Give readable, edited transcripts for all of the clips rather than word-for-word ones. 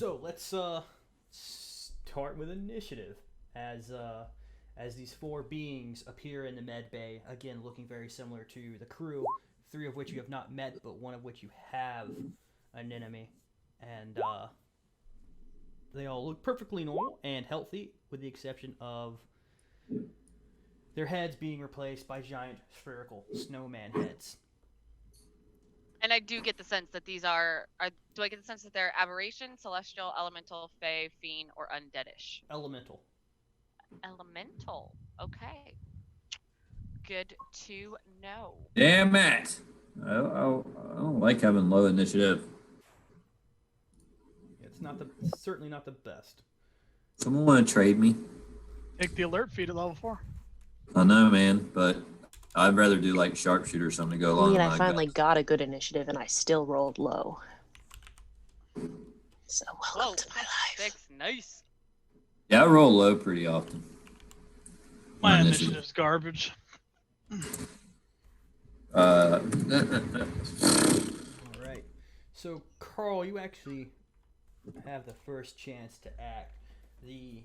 So let's start with initiative as these four beings appear in the med bay, again looking very similar to the crew, three of which you have not met, but one of which you have an enemy, and they all look perfectly normal and healthy, with the exception of their heads being replaced by giant spherical snowman heads. And I do get the sense that these are do I get the sense that they're aberration, celestial, elemental, fey, fiend, or undeadish? Elemental. Elemental. Okay. Good to know. Damn it! I don't like having low initiative. It's not the certainly not the best. Someone want to trade me? Take the alert feed at level 4. I know, man, but I'd rather do like sharpshooter or something to go I along mean, with I my finally guns. got a good initiative and I still rolled low. So welcome Whoa, to my life. 6. Nice. Yeah, I roll low pretty often. My On initiative's garbage. Uh, All right. So Carl, you actually have the first chance to act. The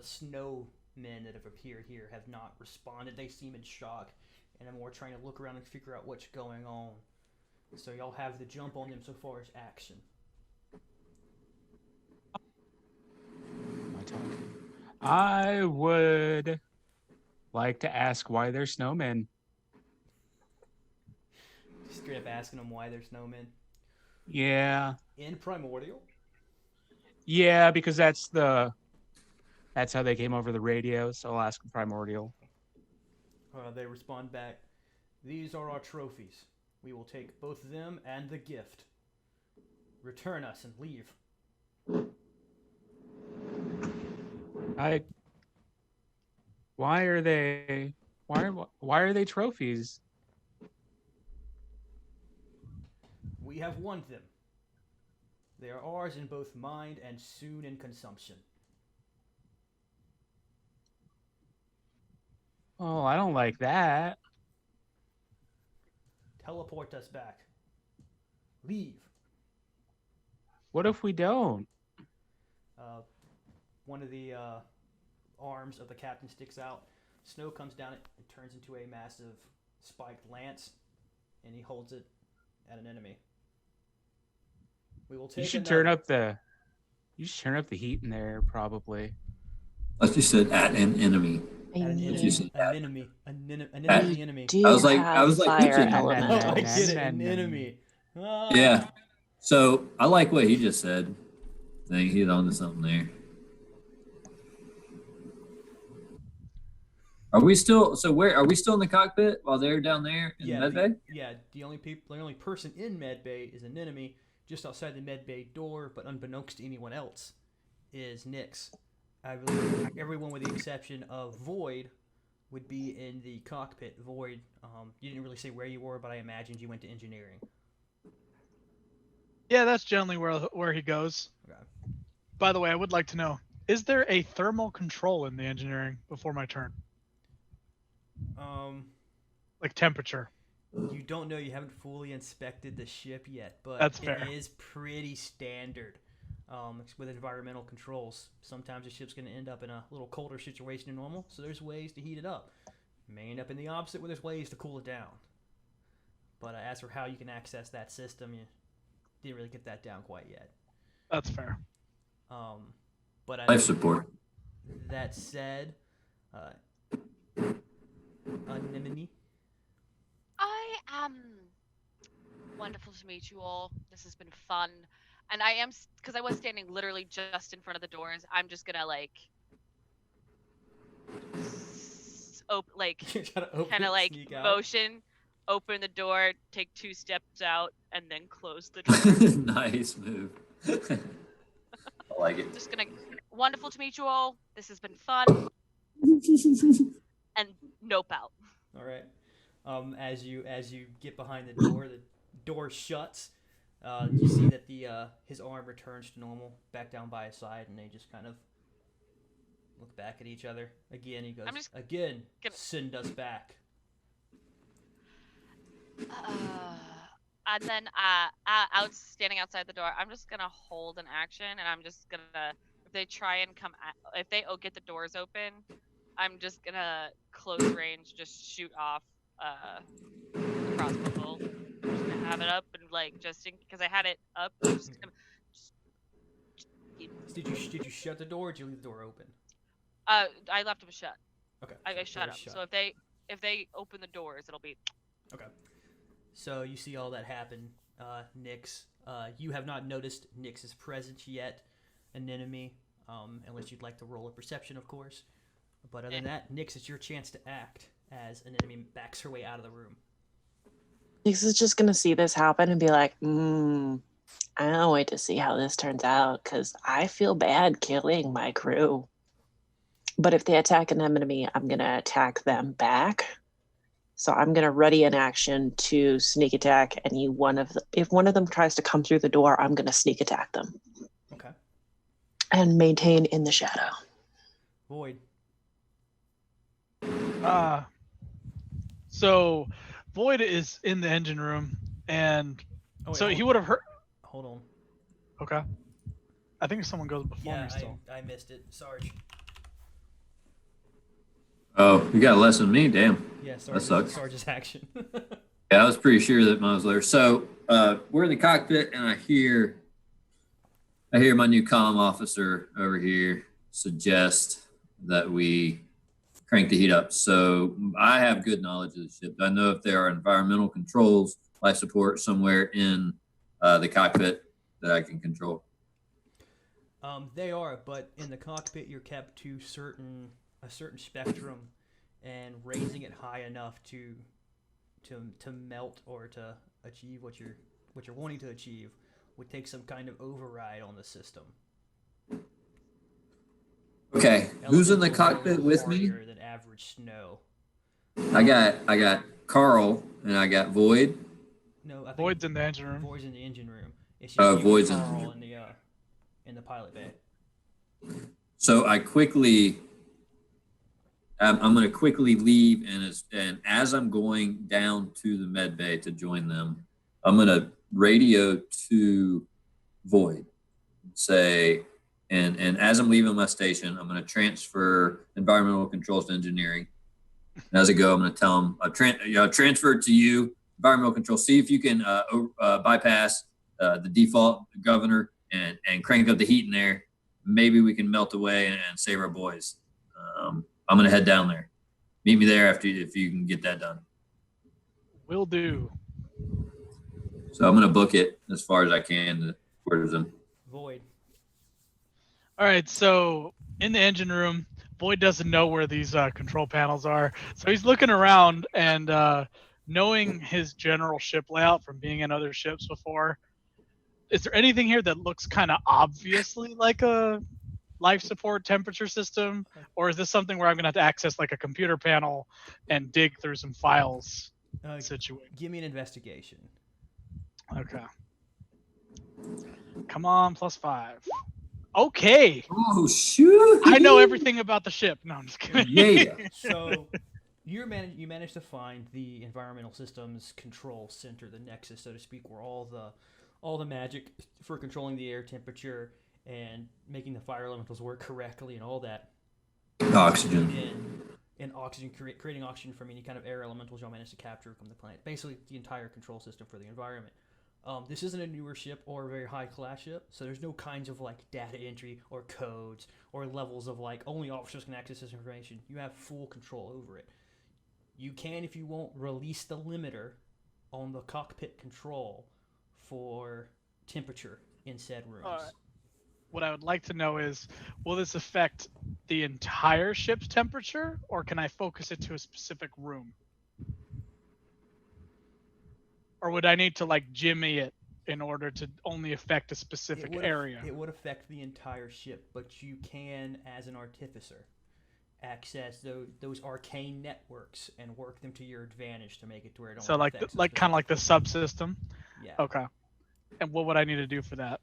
snowmen that have appeared here have not responded. They seem in shock and are more trying to look around and figure out what's going on. So y'all have the jump on them so far as action. My turn. I would like to ask why they're snowmen. Straight up asking them why they're snowmen. Yeah. In Primordial, Yeah, because that's how they came over the radio, so I'll ask them primordial. they respond back, "These are our trophies. We will take both them and the gift. Return us and leave." Why are they trophies? We have won them. They are ours in both mind and soon in consumption. Oh, I don't like that. Teleport us back. Leave. What if we don't? One of the arms of the captain sticks out. Snow comes down it and turns into a massive spiked lance, and he holds it at an enemy. We will take. You should another. turn up the heat in there, probably. I just said at an enemy. I At an mean, enemy. An enemy. An enemy. Enemy. do I was like have fire thinking- element. Oh, I get it. An enemy. Ah. Yeah. So I like what he just said. I think he's on to something there. Are we still? So where are we still in the cockpit while they're down there in Yeah, the medbay? the only person in medbay is an enemy just outside the medbay door, but unbeknownst to anyone else, is Nyx. I believe everyone with the exception of Void would be in the cockpit. Void, you didn't really say where you were, but I imagined you went to engineering. Yeah, that's generally where he goes. Okay. By the way, I would like to know, is there a thermal control in the engineering before my turn? Like temperature. You don't know. You haven't fully inspected the ship yet, but That's fair. It is pretty standard. With environmental controls, sometimes the ship's going to end up in a little colder situation than normal, so there's ways to heat it up. May end up in the opposite, where there's ways to cool it down. But as for how you can access that system, you didn't really get that down quite yet. That's fair. But Life support. that said, Anemone. I am wonderful to meet you all. This has been fun. And I am, because I was standing literally just in front of the doors, I'm just gonna kind of like motion, open the door, take 2 steps out, and then close the door. Nice move. I like it. Just gonna, wonderful to meet you all. This has been fun. And nope out. All right. As you get behind the door shuts. You see that his arm returns to normal, back down by his side, and they just kind of look back at each other. Again, he goes, "Again, send us back." And then standing outside the door, I'm just gonna hold an action, and I'm just gonna, if they try and if they get the doors open, I'm just gonna close range, just shoot off the crossbow bolt. I'm just gonna have it up and because I had it up. I'm just gonna, Did you shut the door or did you leave the door open? I left them shut. Okay. I so shut door them. is shut. So if they open the doors, it'll be. Okay. So you see all that happen, Nyx. You have not noticed Nyx's presence yet, Anemone, unless you'd like to roll a perception, of course. But other than that, Nyx, it's your chance to act as Anemone backs her way out of the room. Nyx is just gonna see this happen and be like, I don't wait to see how this turns out, because I feel bad killing my crew. But if they attack an enemy, I'm gonna attack them back. So I'm gonna ready an action to sneak attack any one of them. If one of them tries to come through the door, I'm gonna sneak attack them. Okay. And maintain in the shadow. Void. So Void is in the engine room, and he would have heard. Hold on. Okay. I think someone goes before me still. I missed it. Sarge. Oh, you got less than me. Damn. Yeah, That sucks. Sarge's action. Yeah, I was pretty sure that mine was there. So we're in the cockpit, and I hear my new comm officer over here suggest that we crank the heat up. So I have good knowledge of the ship. I know if there are environmental controls, life support somewhere in the cockpit that I can control. They are, but in the cockpit, you're kept to a certain spectrum, and raising it high enough to melt or to achieve what you're wanting to achieve would take some kind of override on the system. Okay, who's in the cockpit with me? Than average snow. I got Carl and I got Void. No, I think Void's in the engine room. Void's in the engine room. It's just Oh, you Void's and in the Carl engine in the pilot bay. So I'm going to quickly leave, and as I'm going down to the med bay to join them, I'm going to radio to Void, say, and as I'm leaving my station, I'm going to transfer environmental controls to engineering. And as I go, I'm going to tell them, transfer to you, environmental control. See if you can bypass the default governor and crank up the heat in there. Maybe we can melt away and save our boys. I'm going to head down there. Meet me there if you can get that done. Will do. So I'm going to book it as far as I can towards them. Void. All right, so in the engine room, Void doesn't know where these control panels are. So he's looking around, and knowing his general ship layout from being in other ships before, is there anything here that looks kind of obviously like a life support temperature system, or is this something where I'm gonna have to access like a computer panel and dig through some files? Give me an investigation. Okay. Come on, +5. Okay. Oh shoot! I know everything about the ship. No, I'm just kidding. Yeah. So you managed to find the environmental systems control center, the nexus, so to speak, where all the magic for controlling the air temperature and making the fire elementals work correctly and all that. Oxygen. And oxygen, creating oxygen from any kind of air elementals y'all managed to capture from the planet. Basically, the entire control system for the environment. This isn't a newer ship or a very high-class ship, so there's no kinds of like data entry or codes or levels of like only officers can access this information. You have full control over it. You can, if you won't, release the limiter on the cockpit control for temperature in said rooms. What I would like to know is, will this affect the entire ship's temperature, or can I focus it to a specific room? Or would I need to like jimmy it in order to only affect a specific area? It would affect the entire ship, but you can, as an artificer, access those arcane networks and work them to your advantage to make it to where it only affects kind of like the subsystem. Yeah. Okay. And what would I need to do for that?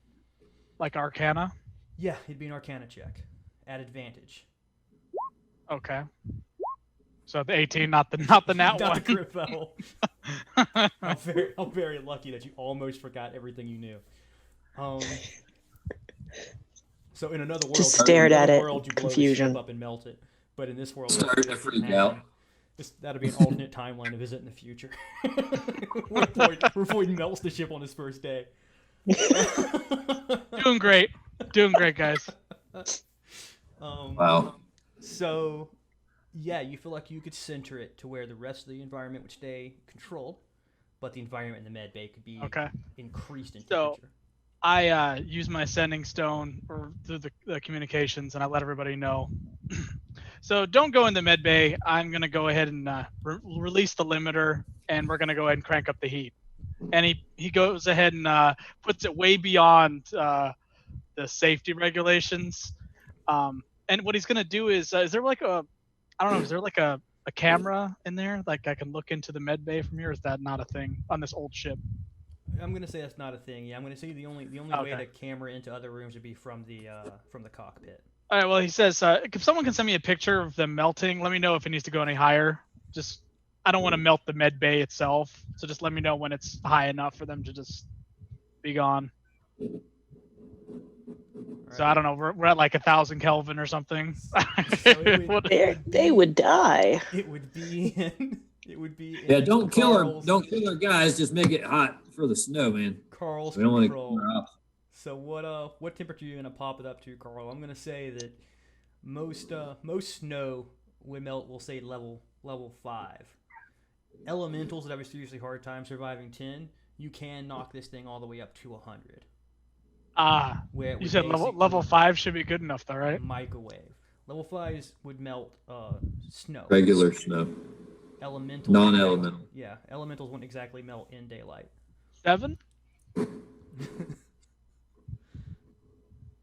Like Arcana? Yeah, it'd be an Arcana check at advantage. Okay. So the 18, not the nat Not one. the crit level. How very lucky that you almost forgot everything you knew. So in another world, Just stared at it. you blow the Confusion. ship up and melt it. But in this world, Starting to freak out. That'll be an alternate timeline to visit in the future. where Void melts the ship on his first day. Doing great, guys. Wow. So, yeah, you feel like you could center it to where the rest of the environment would stay controlled, but the environment in the med bay could be increased in temperature. I use my sending stone or through the communications, and I let everybody know. So don't go in the med bay. I'm gonna go ahead and release the limiter, and we're gonna go ahead and crank up the heat. And he goes ahead and puts it way beyond the safety regulations. And what he's gonna do is there like a camera in there, like I can look into the med bay from here? Is that not a thing on this old ship? I'm gonna say that's not a thing. Yeah, I'm gonna say the only way to camera into other rooms would be from the cockpit. All right. Well, he says if someone can send me a picture of them melting, let me know if it needs to go any higher. I don't want to melt the med bay itself, so just let me know when it's high enough for them to just be gone. Right. So I don't know. We're at like 1,000 Kelvin or something. So they would die. It would be. It would be. Yeah, don't kill our guys. Just make it hot for the snow, man. Carl's we don't want to control. kill her off. So what temperature are you gonna pop it up to, Carl? I'm gonna say that most snow would melt. We'll say level 5. Elementals that have a seriously hard time surviving 10. You can knock this thing all the way up to 100. You said level 5 should be good enough, though, right? Microwave. Level 5s would melt snow. Regular snow. Elementals. Non-elemental. Yeah, elementals wouldn't exactly melt in daylight. 7?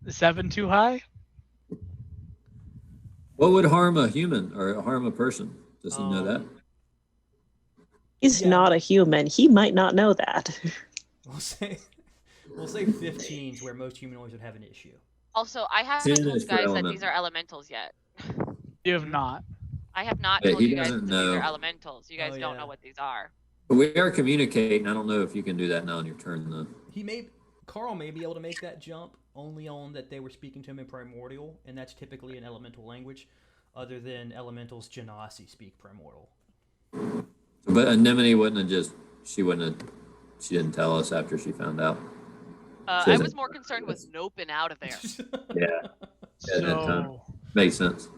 Is 7 too high? What would harm a human or harm a person? Does he know that? He's not a human. He might not know that. We'll say 15s where most humanoids would have an issue. Also, I haven't told you guys that these are elementals yet. You have not. I have not told you guys that these are elementals. You guys don't know what these are. But we are communicating. I don't know if you can do that now on your turn, though. Carl may be able to make that jump only on that they were speaking to him in Primordial, and that's typically an elemental language, other than elementals Genasi speak Primordial. But Anemone she didn't tell us after she found out. I was more concerned with noping out of there. So, makes sense.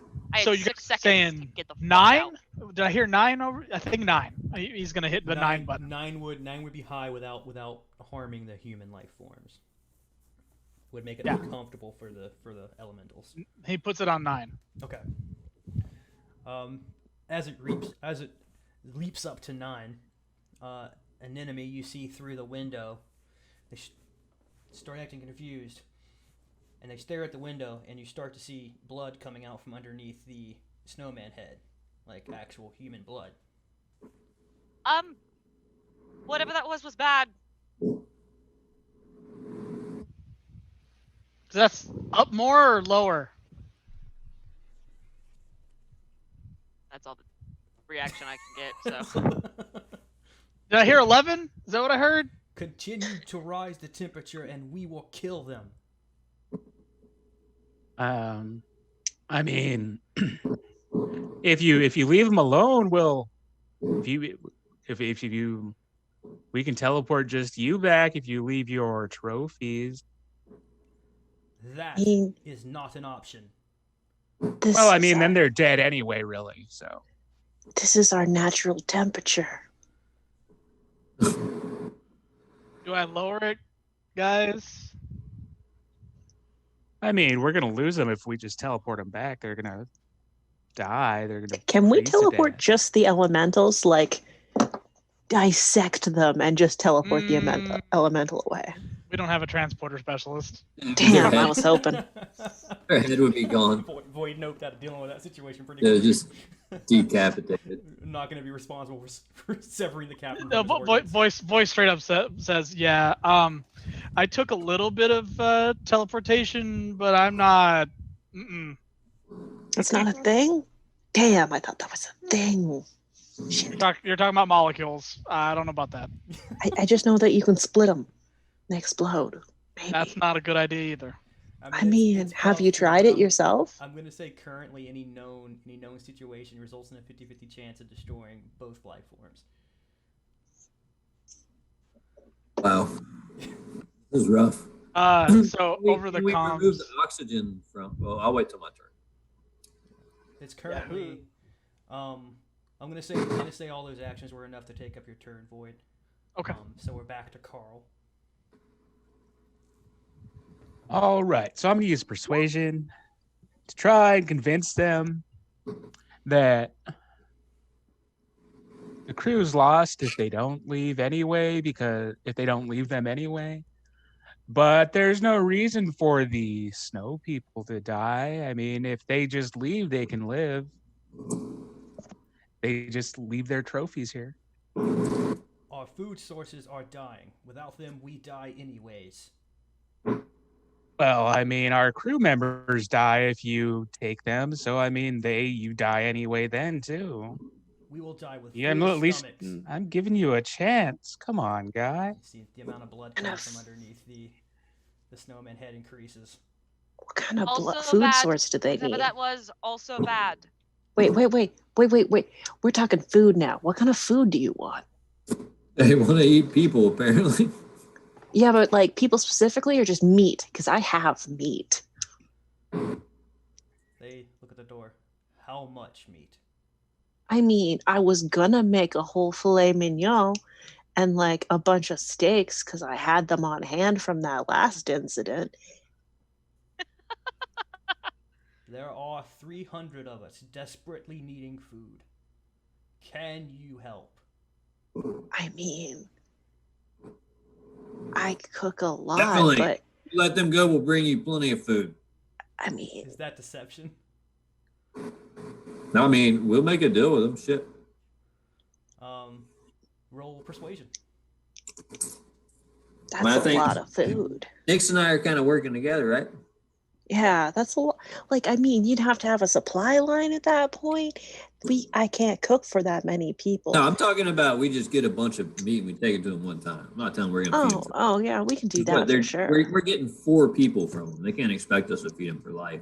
So you're saying 9? Did I hear 9 over? I think 9. He's gonna hit the 9 button. 9 would be high without harming the human life forms. Would make it uncomfortable for the elementals. He puts it on 9. Okay. As it leaps up to 9, an enemy you see through the window. They start acting confused, and they stare at the window, and you start to see blood coming out from underneath the snowman head, like actual human blood. Whatever that was bad. That's up more or lower? That's all the reaction I can get, so. Did I hear 11? Is that what I heard? Continue to rise the temperature and we will kill them. I mean, if you leave them alone, we can teleport just you back if you leave your trophies. That is not an option. Then they're dead anyway, really. So this is our natural temperature. Do I lower it, guys? I mean, we're gonna lose them if we just teleport them back. They're gonna die. They're gonna. Can we teleport just the elementals? Like dissect them and just teleport the elemental away? We don't have a transporter specialist. Damn, I was hoping. Her head would be gone. Void noped out of dealing with that situation pretty quickly. Just decapitated. I'm not going to be responsible for severing the captain. No, voice straight up says, yeah. I took a little bit of teleportation, but I'm not. It's not a thing? Damn, I thought that was a thing. Shit. You're talking about molecules. I don't know about that. I just know that you can split them and explode. Maybe. That's not a good idea either. I mean, have you tried it yourself? I'm gonna say currently any known situation results in a 50-50 chance of destroying both life forms. Wow. This is rough. So We over the remove comms. the oxygen from. Well, I'll wait till my turn. It's currently. I'm gonna say all those actions were enough to take up your turn, Void. Okay. So we're back to Carl. All right. So I'm going to use persuasion to try and convince them that the crew's lost if they don't leave anyway, because if they don't leave them anyway. But there's no reason for the snow people to die. I mean, if they just leave, they can live. They just leave their trophies here. Our food sources are dying. Without them, we die anyways. Well, I mean, our crew members die if you take them. So, I mean, you die anyway then, too. We will die with Yeah, full at least stomachs. I'm giving you a chance. Come on, guy. You see the amount of blood coming from underneath the snowman head increases. What kind of Also food bad. source do they Except need? that was also bad. Wait. We're talking food now. What kind of food do you want? They want to eat people, apparently. Yeah, but like people specifically or just meat? Because I have meat. They look at the door. How much meat? I mean, I was gonna make a whole filet mignon and like a bunch of steaks because I had them on hand from that last incident. There are 300 of us desperately needing food. Can you help? I mean, I cook a lot, Definitely. but You let them go, we'll bring you plenty of food. I mean, Is that deception? No, I mean, we'll make a deal with them. Shit. Roll persuasion. that's I a think- lot of food. Nix and I are kind of working together, right? Yeah, that's a lot. Like, I mean, you'd have to have a supply line at that point. I can't cook for that many people. No, I'm talking about we just get a bunch of meat and we take it to them one time. I'm not telling them we're going to feed them. Oh, yeah, we can do But that for sure. We're getting 4 people from them. They can't expect us to feed them for life.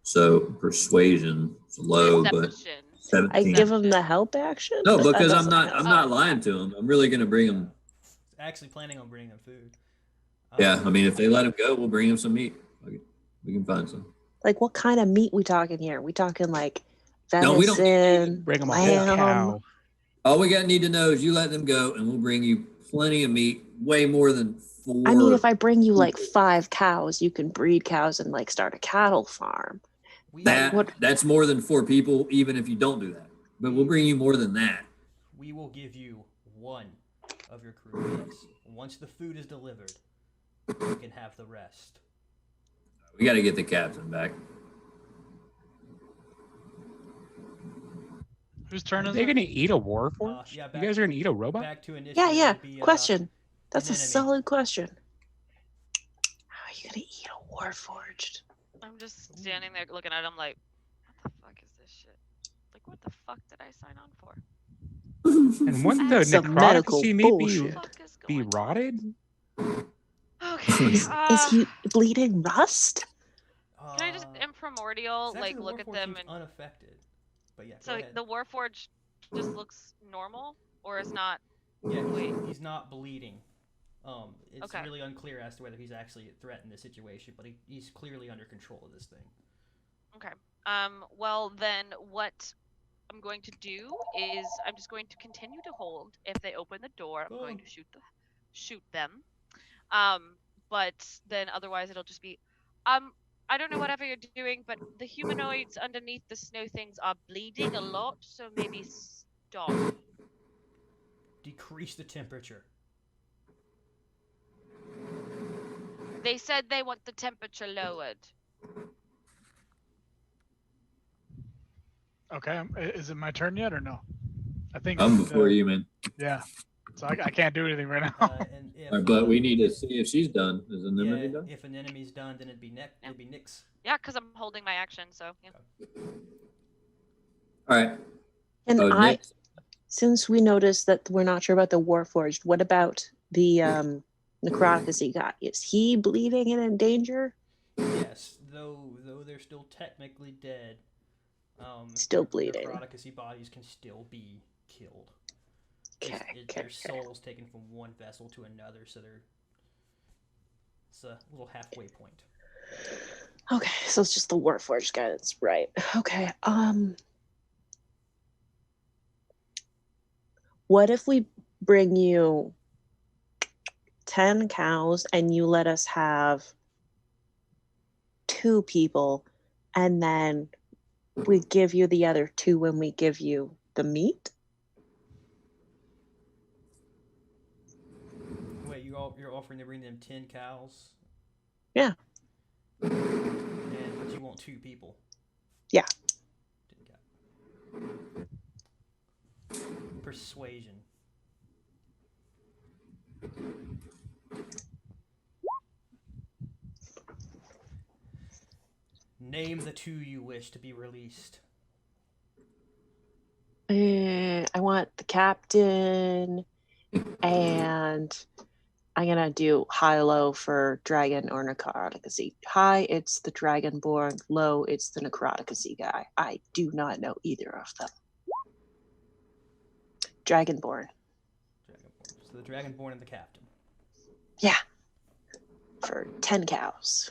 So persuasion is low, but Deception. 17. I give them the help action. No, but that because I'm doesn't not. count. I'm not lying to them. I'm really going to bring them. Actually planning on bringing them food. Yeah, I mean, if they let them go, we'll bring them some meat. We can find some. Like, what kind of meat we talking here? We talking like No, we don't- venison, Bring them a whole lamb? cow. All we got need to know is you let them go, and we'll bring you plenty of meat, way more than 4. I mean, if I bring you like 5 cows, you can breed cows and like start a cattle farm. That's more than 4 people, even if you don't do that. But we'll bring you more than that. We will give you 1 of your crew meals. Once the food is delivered, you can have the rest. We got to get the captain back. Whose turn Are is they it? going to eat a warforged? yeah, you guys are going to eat a robot? Back to initiative. Yeah. would be, Question. That's a an enemy. solid question. How are you gonna eat a warforged? I'm just standing there looking at him like, what the fuck is this shit? Like, what the fuck did I sign on for? And wouldn't the Some medical necrotic meat What the bullshit. fuck is be going on? rotted? Okay. Is he bleeding rust? Can I just imprimordial it's like actually look the at Warforged them seems and unaffected. But yeah, so go ahead. the Warforged just looks normal or is not? Yeah, Wait. he's not bleeding. It's Okay. really unclear as to whether he's actually threatened the situation, but he's clearly under control of this thing. Okay. Well then, what I'm going to do is I'm just going to continue to hold. If they open the door, I'm going to shoot them. But then otherwise it'll just be, I don't know whatever you're doing, but the humanoids underneath the snow things are bleeding a lot, so maybe stop. Decrease the temperature. They said they want the temperature lowered. Okay. Is it my turn yet or no? I think. I'm before you, man. Yeah. So I can't do anything right now. And if, All right, but we need to see if she's done. Is an enemy done? if an enemy's done, then it'd be Nyx. Yeah, because I'm holding my action, so yeah. All right. And Oh, I Nick. since we noticed that we're not sure about the Warforged, what about the necroticy guy? Is he bleeding and in danger? Yes, though they're still technically dead. Still bleeding. Necroticy bodies can still be killed. Okay. Their souls taken from one vessel to another, so it's a little halfway point. Okay, so it's just the Warforged guy. That's right. Okay. What if we bring you 10 cows and you let us have 2 people, and then we give you the other 2 when we give you the meat? Wait, you're offering to bring them 10 cows? Yeah. But you want 2 people? Yeah. 10 cows. Persuasion. Name the 2 you wish to be released. I want the captain, and I'm gonna do high-low for dragon or necroticacy. High, it's the dragonborn. Low, it's the necroticacy guy. I do not know either of them. Dragonborn. So the dragonborn and the captain. Yeah. For 10 cows.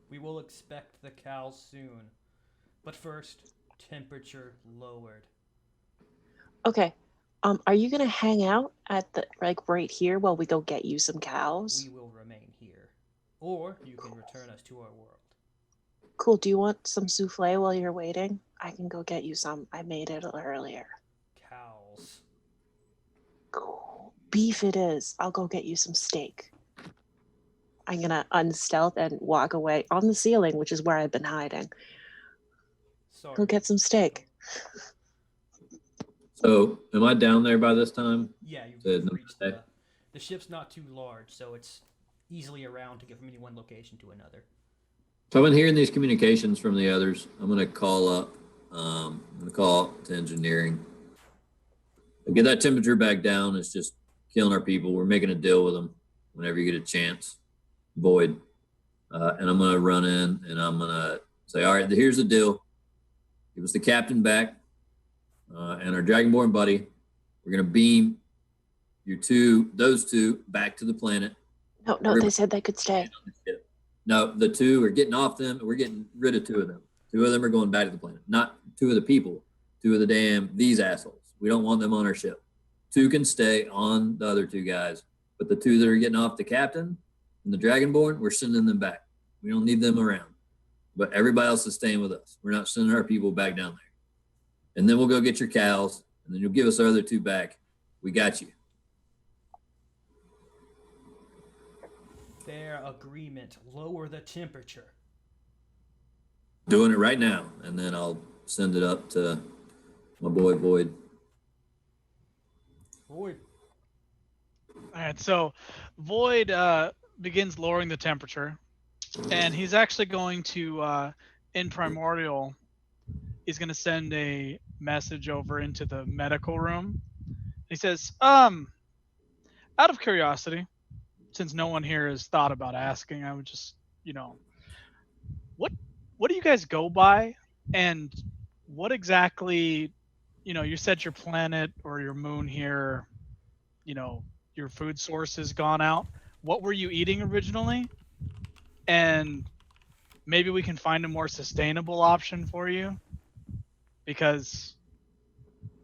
We will expect the cows soon. But first, temperature lowered. Okay. Are you gonna hang out at the right here while we go get you some cows? We will remain here. Or you can return us to our world. Cool. Do you want some souffle while you're waiting? I can go get you some. I made it earlier. Cows. Cool. Beef it is. I'll go get you some steak. I'm gonna unstealth and walk away on the ceiling, which is where I've been hiding. Sorry. Go get some steak. So, am I down there by this time? Yeah, you've Said reached okay. the ship's not too large, so it's easily around to get from any one location to another. So I've been hearing these communications from the others. I'm going to call up. I'm going to call to engineering. Get that temperature back down. It's just killing our people. We're making a deal with them whenever you get a chance. Void. And I'm going to run in and I'm going to say, all right, here's the deal. Give us the captain back and our Dragonborn buddy. We're going to beam those two back to the planet. No, they said they could stay. No, the 2 are getting off them. We're getting rid of 2 of them. 2 of them are going back to the planet. Not 2 of the people. 2 of these assholes. We don't want them on our ship. 2 can stay on the other 2 guys. But the 2 that are getting off the captain and the Dragonborn, we're sending them back. We don't need them around. But everybody else is staying with us. We're not sending our people back down there. And then we'll go get your cows, and then you'll give us our other 2 back. We got you. Fair agreement. Lower the temperature. Doing it right now, and then I'll send it up to my boy Void. Void. All right, so Void begins lowering the temperature, and he's actually going to, in Primordial, he's going to send a message over into the medical room. He says, out of curiosity, since no one here has thought about asking, I would just, what do you guys go by? And what exactly, you said your planet or your moon here, your food source has gone out. What were you eating originally? And maybe we can find a more sustainable option for you. Because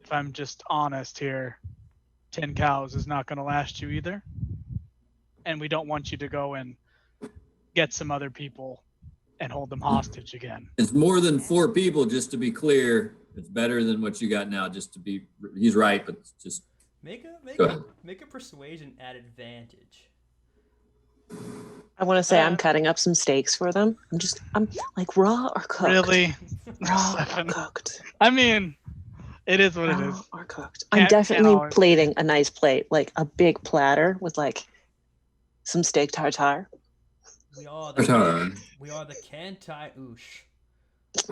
if I'm just honest here, 10 cows is not going to last you either. And we don't want you to go and get some other people and hold them hostage again. It's more than 4 people, just to be clear. It's better than what you got now, he's right, but it's just. Make a persuasion at advantage. I want to say I'm cutting up some steaks for them. I'm like raw or cooked. Really? Raw or cooked. I mean, it is what raw it is. Or cooked. I'm definitely plating a nice plate, like a big platter with like some steak tartare. We are the Kantai Oosh.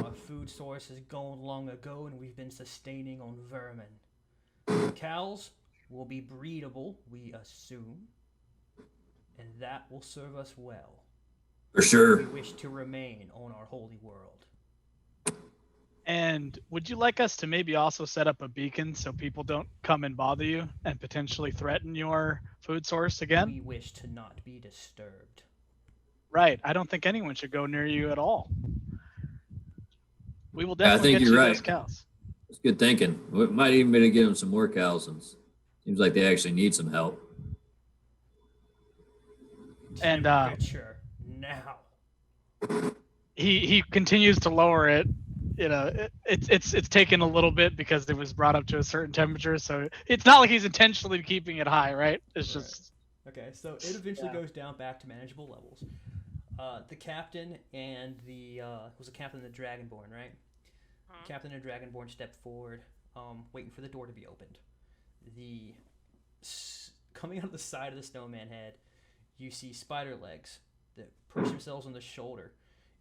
Our food source is gone long ago, and we've been sustaining on vermin. The cows will be breedable, we assume, and that will serve us well. For sure. We wish to remain on our holy world. And would you like us to maybe also set up a beacon so people don't come and bother you and potentially threaten your food source again? We wish to not be disturbed. Right. I don't think anyone should go near you at all. We will Yeah, I definitely think get you're you right. those cows. It's good thinking. We might even be able to give them some more cows. Since seems like they actually need some help. And Temperature now. he continues to lower it. You know, it's taken a little bit because it was brought up to a certain temperature. So it's not like he's intentionally keeping it high, right? It's Right. just Okay, so it eventually goes down back to manageable levels. The captain and the was the captain of the Dragonborn, right? The captain and Dragonborn stepped forward, waiting for the door to be opened. Coming out of the side of the snowman head, you see spider legs that perch themselves on the shoulder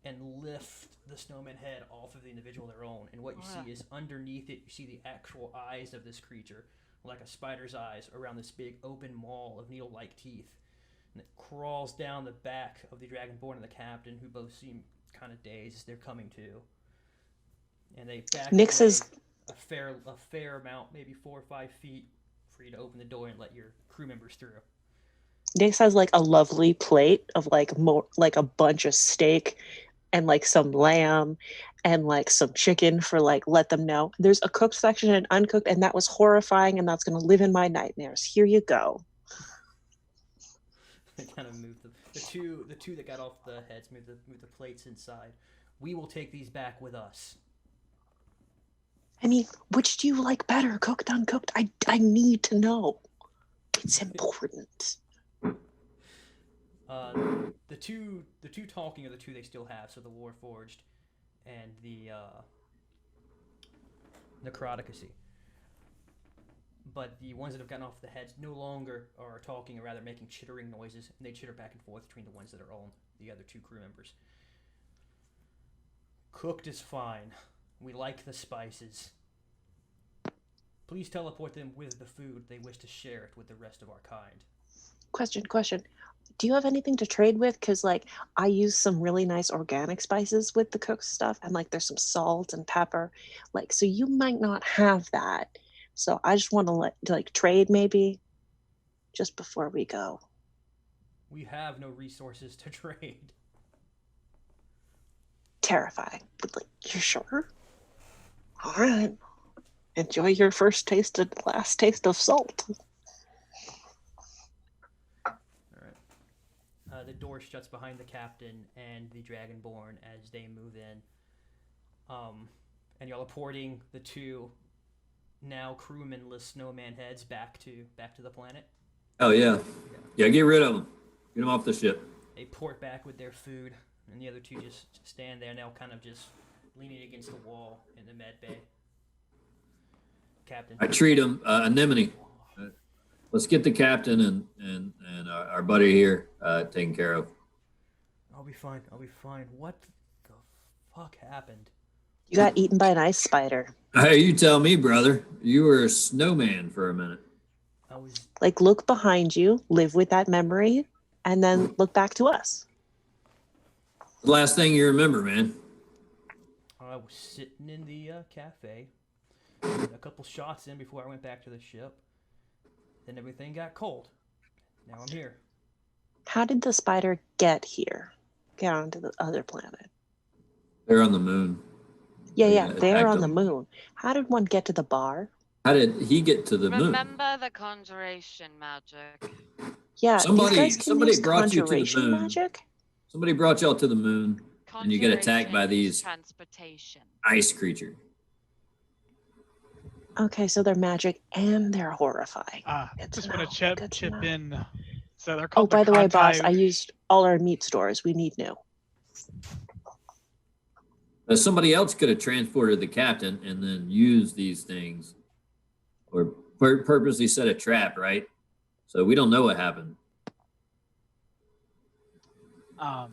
and lift the snowman head off of the individual they're on. And what you see is underneath it, you see the actual eyes of this creature, like a spider's eyes, around this big open maw of needle-like teeth. And it crawls down the back of the Dragonborn and the captain, who both seem kind of dazed as they're coming to. And they back Nick away says- a fair amount, maybe 4 or 5 feet, for you to open the door and let your crew members through. Nix has like a lovely plate of like like a bunch of steak and like some lamb and like some chicken for like let them know there's a cooked section and uncooked, and that was horrifying, and that's going to live in my nightmares. Here you go. They kind of moved the two that got off the heads, move the plates inside. We will take these back with us. I mean, which do you like better, cooked, uncooked? I need to know. It's important. The two talking are the two they still have, so the Warforged and the Necroticacy. But the ones that have gotten off the heads no longer are talking, or rather making chittering noises, and they chitter back and forth between the ones that are on the other two crew members. Cooked is fine. We like the spices. Please teleport them with the food. They wish to share it with the rest of our kind. Question. Do you have anything to trade with? Because like I use some really nice organic spices with the cooked stuff, and like there's some salt and pepper. Like, so you might not have that. So I just want to like trade maybe just before we go. We have no resources to trade. Terrifying. But like, you're sure? All right. Enjoy your first taste and last taste of salt. The door shuts behind the captain and the Dragonborn as they move in. And y'all are porting the two now crewmanless snowman heads back to the planet. Oh yeah, get rid of them. Get them off the ship. They port back with their food, and the other two just stand there now, kind of just leaning against the wall in the med bay. Captain. I treat them anemone. Let's get the captain and our buddy here taken care of. I'll be fine. What the fuck happened? You got eaten by an ice spider. Hey, you tell me, brother. You were a snowman for a minute. I was Like, look behind you, live with that memory, and then look back to us. The last thing you remember, man. I was sitting in the cafe, a couple shots in before I went back to the ship. Then everything got cold. Now I'm here. How did the spider get here? Get onto the other planet? They're on the moon. Yeah, They they're attacked on the them. moon. How did one get to the bar? How did he get to the moon? Remember the conjuration magic. Yeah, Somebody- these guys can somebody use brought you to the conjuration moon. magic? Somebody brought y'all to the moon, and you get attacked by Conjuration is these transportation. ice creatures. Okay, so they're magic and they're horrifying. Good to Just want know, to good to chip know. in. So they're Oh, called by the way, boss, Katai- I used all our meat stores. We need new. Somebody else could have transported the captain and then used these things, or purposely set a trap, right? So we don't know what happened.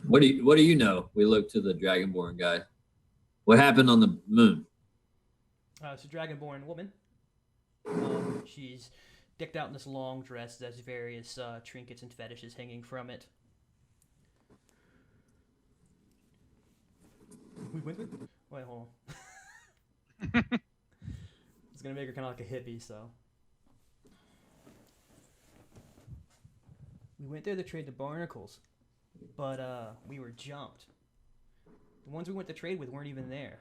What do you know? We look to the Dragonborn guy. What happened on the moon? It's a dragonborn woman. She's decked out in this long dress that has various trinkets and fetishes hanging from it. We went with... Wait, hold on. It's gonna make her kind of like a hippie, so... We went there to trade the barnacles, but we were jumped. The ones we went to trade with weren't even there.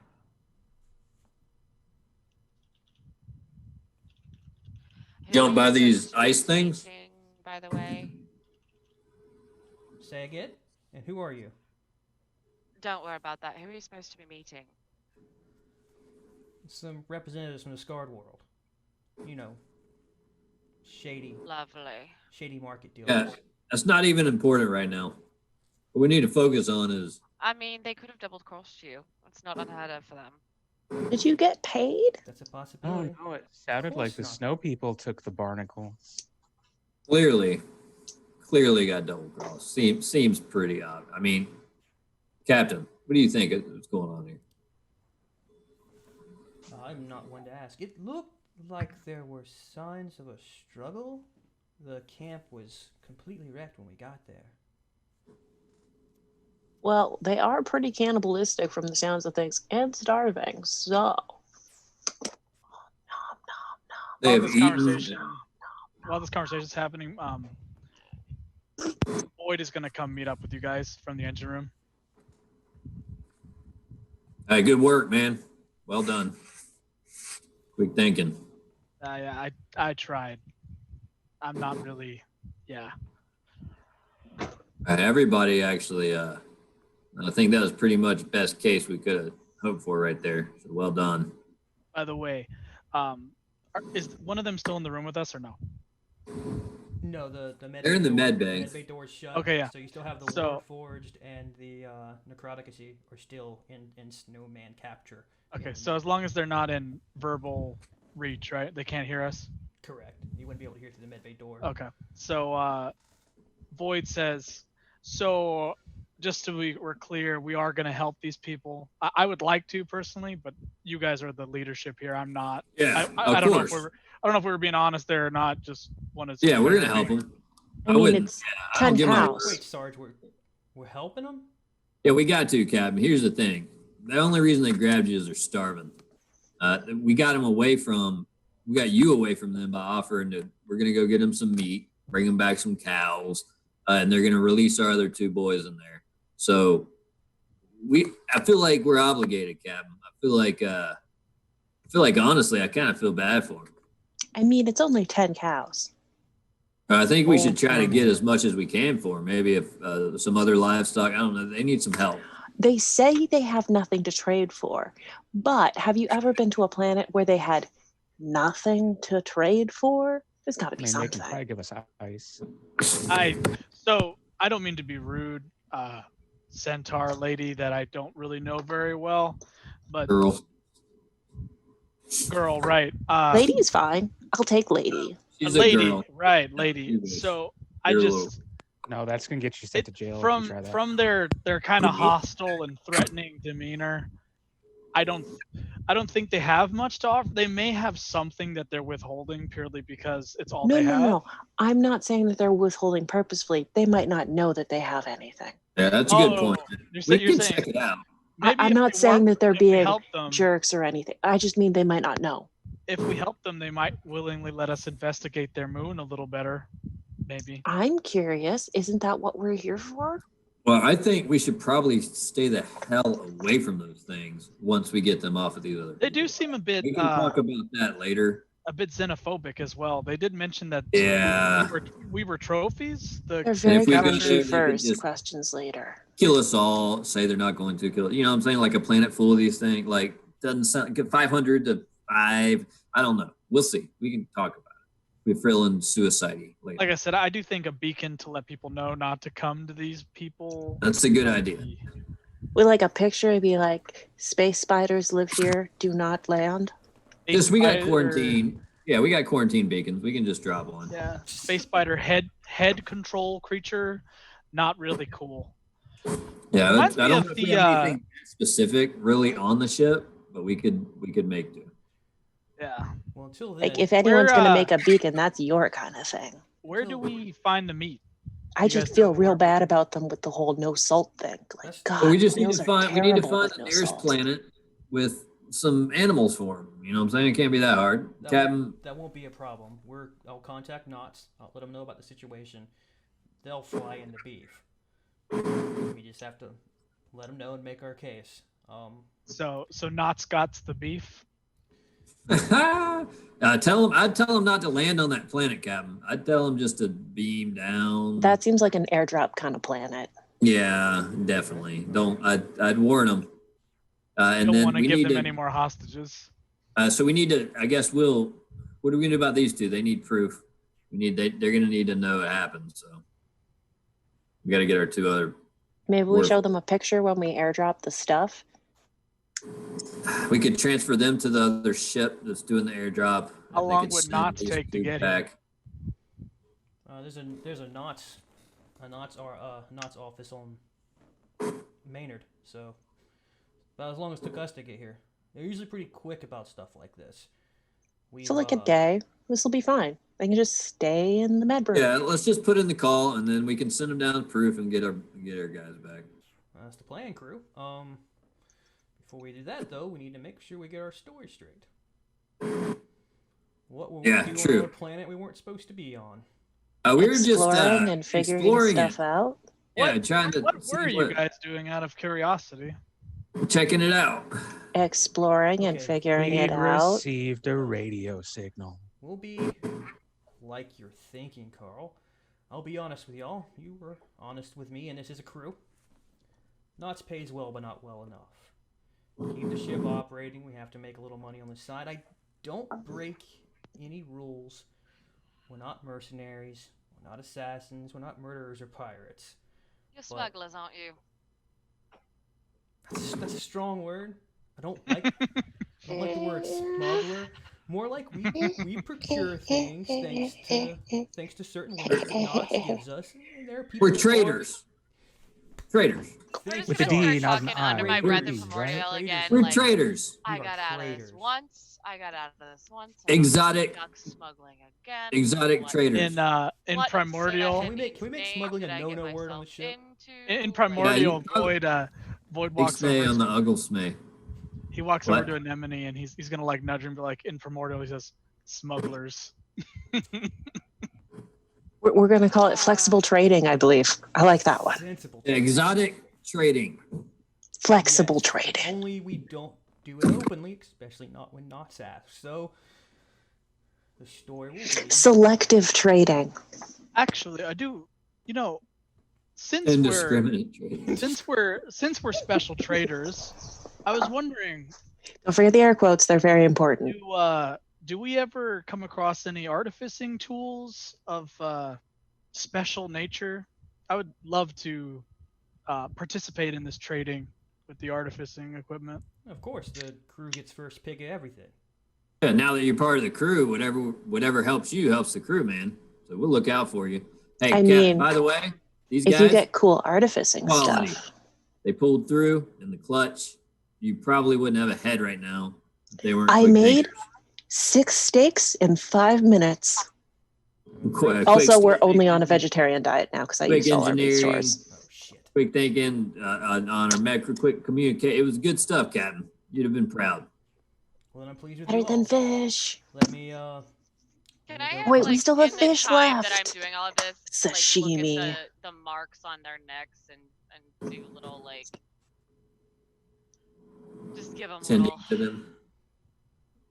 Jump by Who are you these supposed to ice be things? meeting, by the way? Say again? And who are you? Don't worry about that. Who are you supposed to be meeting? Some representatives from the Scarred world. You know, shady Lovely. market dealers. Yeah, that's not even important right now. What we need to focus on is I mean, they could have double-crossed you. That's not unheard of for them. Did you get paid? That's a Oh possibility. no, it sounded like course the not. snow people took the barnacles. clearly got double crossed. Seems pretty odd. I mean, Captain, what do you think is going on here? I'm not one to ask. It looked like there were signs of a struggle. The camp was completely wrecked when we got there. Well, they are pretty cannibalistic from the sounds of things and starving, so. They While have this eaten. conversation, while this conversation is happening, Boyd is gonna come meet up with you guys from the engine room. Hey, good work, man. Well done. Quick thinking. Yeah, I tried. I'm not really. Yeah. Everybody actually. I think that was pretty much best case we could have hoped for right there. So well done. By the way, is one of them still in the room with us or no? No, the med They're in the door- med bay. med bay door's shut. Okay, yeah. So you still have the So- Warforged and the Necroticacy are still in Snowman capture. Okay, in- so as long as they're not in verbal reach, right? They can't hear us. Correct. You wouldn't be able to hear through the med bay door. Okay. So Void says, so just so we're clear, we are going to help these people. I would like to personally, but you guys are the leadership here. I'm not. Yeah, I of don't know course. if I don't know if we were being honest there or not. Just wanted to. Yeah, we're gonna help them. I mean, wouldn't. it's I don't 10 give my- cows. Wait, Sarge, we're helping them? Yeah, we got to, Captain. Here's the thing. The only reason they grabbed you is they're starving. We got them away from. We got you away from them by offering to. We're gonna go get them some meat, bring them back some cows, and they're gonna release our other two boys in there. So, I feel like we're obligated, Captain. I feel like honestly, I kind of feel bad for them. I mean, it's only 10 cows. I think we Oh, should try to man. get as much as we can for them. Maybe if some other livestock. I don't know. They need some help. They say they have nothing to trade for, but have you ever been to a planet where they had nothing to trade for? There's got to I be mean, they something. can probably give us ice. So I don't mean to be rude, centaur lady that I don't really know very well, but girl, right? Lady's fine. I'll take lady. She's lady, a girl. right? Lady. You wish. So You're I a just No, that's gonna get you sent to jail. if you from try that. from their kind of hostile and threatening demeanor. I don't think they have much to offer. They may have something that they're withholding purely because it's all No, they no, have. no. I'm not saying that they're withholding purposefully. They might not know that they have anything. Yeah, that's a good Oh, point. You're We saying, can check it out. maybe I'm if not we saying that they're if we being help them, jerks or anything. I just mean they might not know. if we help them, they might willingly let us investigate their moon a little better. Maybe. I'm curious. Isn't that what we're here for? Well, I think we should probably stay the hell away from those things once we get them off of these other. They do people. seem a bit We can talk about that later. xenophobic as well. They did mention that Yeah. we were trophies. They're if very we go country there, they could first, just- questions later. Kill us all. Say they're not going to kill. You know what I'm saying? Like a planet full of these things. Like doesn't sound. Get 500 to 5. I don't know. We'll see. We can talk about it. We're feeling suicide later. Like I said, I do think a beacon to let people know not to come to these people. That's a good idea. With like a picture, it'd be like, space spiders live here, do not land. Just we got Spider- quarantine. Yeah, we got quarantine beacons. We can just drop one. Yeah, space spider head control creature, not really cool. Yeah, Reminds I me don't of know if we the, have anything specific really on the ship, but we could make do. Yeah. Well, until then, Like, if anyone's going to Where, make a beacon, that's your kind of thing. Where do we find the meat? I You just guys feel know real where- bad about them with the whole no salt thing. Like, That's- God, But we just need meals to are find terrible the with no nearest salt. planet with some animals for them. You know what I'm saying? It can't be that hard. Captain, that won't be a problem. I'll contact Knots. I'll let them know about the situation. They'll fly in the beef. We just have to let them know and make our case. So Knott's got the beef. I'd tell him not to land on that planet, Captain. I'd tell him just to beam down. That seems like an airdrop kind of planet. Yeah, definitely. I'd warn him. And Don't then want to we give need them to, any more hostages. So we need to. I guess what are we gonna do about these two? They need proof. They're gonna need to know it happened. So we got to get our two other. Maybe we show them a picture when we airdrop the stuff. We could transfer them to the other ship that's doing the airdrop. How long would Knots take to get back? Here? There's a Knots office on Maynard. So, about as long as it took us to get here. They're usually pretty quick about stuff like this. So like a day. This will be fine. They can just stay in the med room. Yeah, let's just put in the call, and then we can send them down proof and get our guys back. That's the plan, crew. Before we do that, though, we need to make sure we get our story straight. What were we doing on a planet we weren't supposed to be on? We were just exploring and figuring stuff out. Yeah, What were you guys doing out of curiosity? Checking it out. Exploring and figuring it out. Received a radio signal. We'll be like you're thinking, Carl. I'll be honest with y'all. You were honest with me, and this is a crew. Knots pays well, but not well enough. Keep the ship operating. We have to make a little money on the side. I don't break any rules. We're not mercenaries. We're not assassins. We're not murderers or pirates. You're smugglers, aren't you? That's a strong word. I don't like the word smuggler. More like we procure things thanks to certain words that Knots gives us. And there are people We're traders. Traders. With the D, not an talking I. under my breath in Right? Primordial again. We're like, traders. I You got are out of traitors. this once. I got out of this once. Exotic. Duck smuggling again. Exotic traders. In What Primordial, Can we make smuggling a no-no word on the ship? in Primordial, Yeah, Void walks Ixnay over. on the Ugglesmay. He walks What? over to Anemone and he's gonna like nudge him and be like, in Primordial he says, smugglers. We're going to call it flexible trading, I believe. I like that one. Sensible. Exotic trading. Flexible Yes, trading. Only we don't do it openly, especially not when Knots asks. So the story will be Selective trading. Actually, I do. You know, Indiscriminate trading. since we're special traders, I was wondering, Don't forget the air quotes. They're very important. do we ever come across any artificing tools of special nature? I would love to participate in this trading with the artificing equipment. Of course, the crew gets first pick of everything. Yeah, now that you're part of the crew, whatever helps you helps the crew, man. So we'll look out for you. Hey, I Cap, mean, by the way, these If guys, you get cool artificing quality. stuff. They pulled through in the clutch. You probably wouldn't have a head right now if they weren't. I quick made thinkers. 6 steaks in 5 minutes. Quick Also, we're thinking, only on a vegetarian diet now because I quick use all our meat engineering. stores. Oh shit. quick thinking on our med, quick communicate. It was good stuff, Captain. You'd have been proud. Well, then I'm pleased with Better you than all. fish. Let me Can I have, Wait, we like, still have in the fish time left. that I'm doing all of this, Sashimi. like, look at the marks on their necks and do little, like, just give them Tending little, to them.